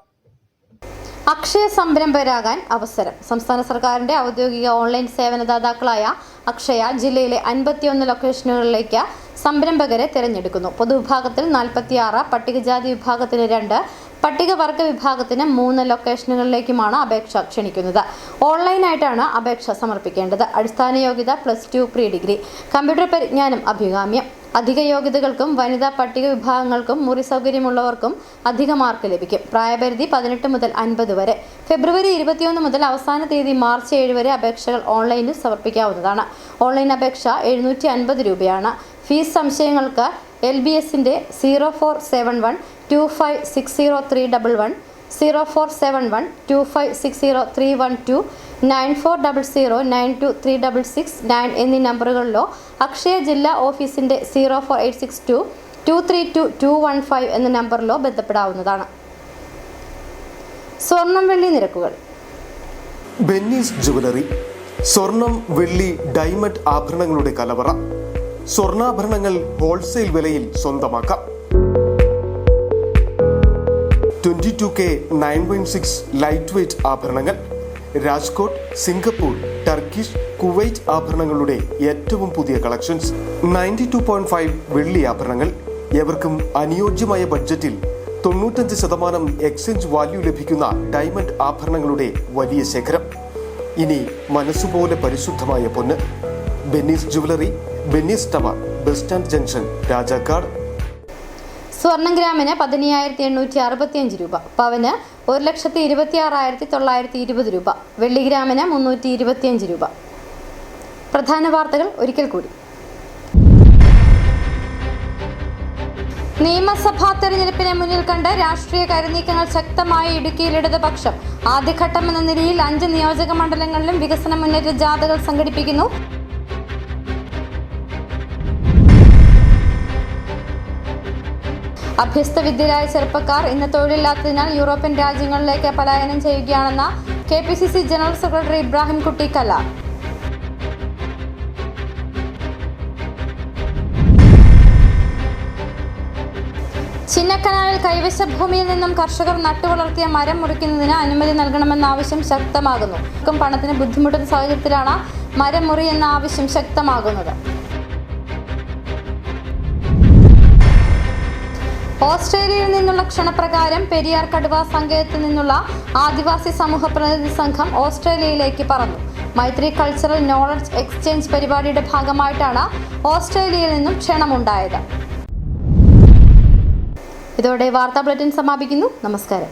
S1: അക്ഷയ സംരംഭകരാകാൻ അവസരം. സംസ്ഥാന സർക്കാരിന്റെ ഔദ്യോഗിക ഓൺലൈൻ സേവനദാതാക്കളായ അക്ഷയ ജില്ലയിലെ 51 ലൊക്കേഷനുകളിലേക്ക് സംരംഭകരെ തിരഞ്ഞെടുക്കുന്നു. പൊതുവിഭാഗത്തിൽ 46, പട്ടികജാതി വിഭാഗത്തിന് 2, പട്ടികവർഗ വിഭാഗത്തിന് 3 ലൊക്കേഷനുകളിലേക്കുമാണ് അപേക്ഷ ക്ഷണിക്കുന്നത്. ഓൺലൈനായിട്ടാണ് അപേക്ഷ സമർപ്പിക്കേണ്ടത്. അടിസ്ഥാന യോഗ്യത +2 പ്രീ ഡിഗ്രി, കമ്പ്യൂട്ടർ പരിജ്ഞാനം അഭികാമ്യം. അധിക യോഗ്യതകൾക്കും വനിതാ പട്ടിക വിഭാഗങ്ങൾക്കും മുറി സൗകര്യമുള്ളവർക്കും അധിക മാർക്ക് ലഭിക്കും. പ്രായപരിധി 18 മുതൽ 50 വരെ. ഫെബ്രുവരി 21 മുതൽ അവസാന തീയതി മാർച്ച് 7 വരെ അപേക്ഷകൾ ഓൺലൈനിൽ സമർപ്പിക്കാവുന്നതാണ്. ഓൺലൈൻ അപേക്ഷ 750 രൂപയാണ്. ഫീസ് സംശയങ്ങൾക്ക് LBSന്റെ 0471 2560 311, 0471 2560 312, 9400923669 എന്നീ നമ്പറുകളിലോ അക്ഷയ ജില്ലാ ഓഫീസിന്റെ 04862 232 215 എന്ന നമ്പറിലോ ബന്ധപ്പെടാവുന്നതാണ്. സ്വർണം വെള്ളി നിരക്കുകൾ.
S2: ബെന്നീസ് ജുവലറി സ്വർണം, വെള്ളി, ഡയമണ്ട് ആഭരണങ്ങളുടെ കലവറ. സ്വർണ്ണാഭരണങ്ങൾ ഹോൾസെയിൽ വിലയിൽ സ്വന്തമാക്കാം. 22K 916 ലൈറ്റ് വെയ്റ്റ് ആഭരണങ്ങൾ. രാജ്കോട്ട്, സിംഗപ്പൂർ, ടർക്കിഷ്, കുവൈറ്റ് ആഭരണങ്ങളുടെ ഏറ്റവും പുതിയ കളക്ഷൻസ്. 92.5 വെള്ളി ആഭരണങ്ങൾ. ഏവർക്കും അനുയോജ്യമായ ബഡ്ജറ്റിൽ 95% എക്സ്ചേഞ്ച് വാല്യൂ ലഭിക്കുന്ന ഡയമണ്ട് ആഭരണങ്ങളുടെ വലിയ ശേഖരം. ഇനി മനസ്സുപോലെ പരിശുദ്ധമായ പൊന്ന്. Benny's jewellery, Benny's tower, bus stand junction, Rajakkad.
S1: സ്വർണം ഗ്രാമിന് 15,865 രൂപ, പവന് 1,26,920 രൂപ, വെള്ളി ഗ്രാമിന് 325 രൂപ. പ്രധാന വാർത്തകൾ ഒരിക്കൽ കൂടി. നിയമസഭാ തെരഞ്ഞെടുപ്പിനെ മുന്നിൽ കണ്ട് രാഷ്ട്രീയ കരുനീക്കങ്ങൾ ശക്തമായ ഇടുക്കിയിൽ ഇടതുപക്ഷം. ആദ്യഘട്ടമെന്ന നിലയിൽ 5 നിയോജക മണ്ഡലങ്ങളിലും വികസന മുന്നേറ്റ ജാഥകൾ സംഘടിപ്പിക്കുന്നു. അഭ്യസ്ത വിദ്യരായ ചെറുപ്പക്കാർ ഇന്ന് തൊഴിലില്ലാത്തതിനാൽ യൂറോപ്യൻ രാജ്യങ്ങളിലേക്ക് പലായനം ചെയ്യുകയാണെന്ന KPCC general secretary Ibrahim Kutty കലാർ. ചിന്നക്കനാലിൽ കൈവശ ഭൂമിയിൽ നിന്നും കർഷകർ നട്ടുവളർത്തിയ മരം മുറിക്കുന്നതിന് അനുമതി നൽകണമെന്ന ആവശ്യം ശക്തമാകുന്നു. പണത്തിന് ബുദ്ധിമുട്ടുന്ന സാഹചര്യത്തിലാണ് മരം മുറി എന്ന ആവശ്യം ശക്തമാകുന്നത്. ഓസ്ട്രേലിയയിൽ നിന്നുള്ള ക്ഷണപ്രകാരം പെരിയാർ കടുവ സങ്കേതത്തിൽ നിന്നുള്ള ആദിവാസി സമൂഹ പ്രതിനിധി സംഘം ഓസ്ട്രേലിയയിലേക്ക് പറന്നു. മൈത്രി കൾച്ചറൽ നോളജ് എക്സ്ചേഞ്ച് പരിപാടിയുടെ ഭാഗമായിട്ടാണ് ഓസ്ട്രേലിയയിൽ നിന്നും ക്ഷണമുണ്ടായത്. ഇതോടെ വാർത്താ ബുള്ളറ്റിൻ സമാപിക്കുന്നു. നമസ്കാരം.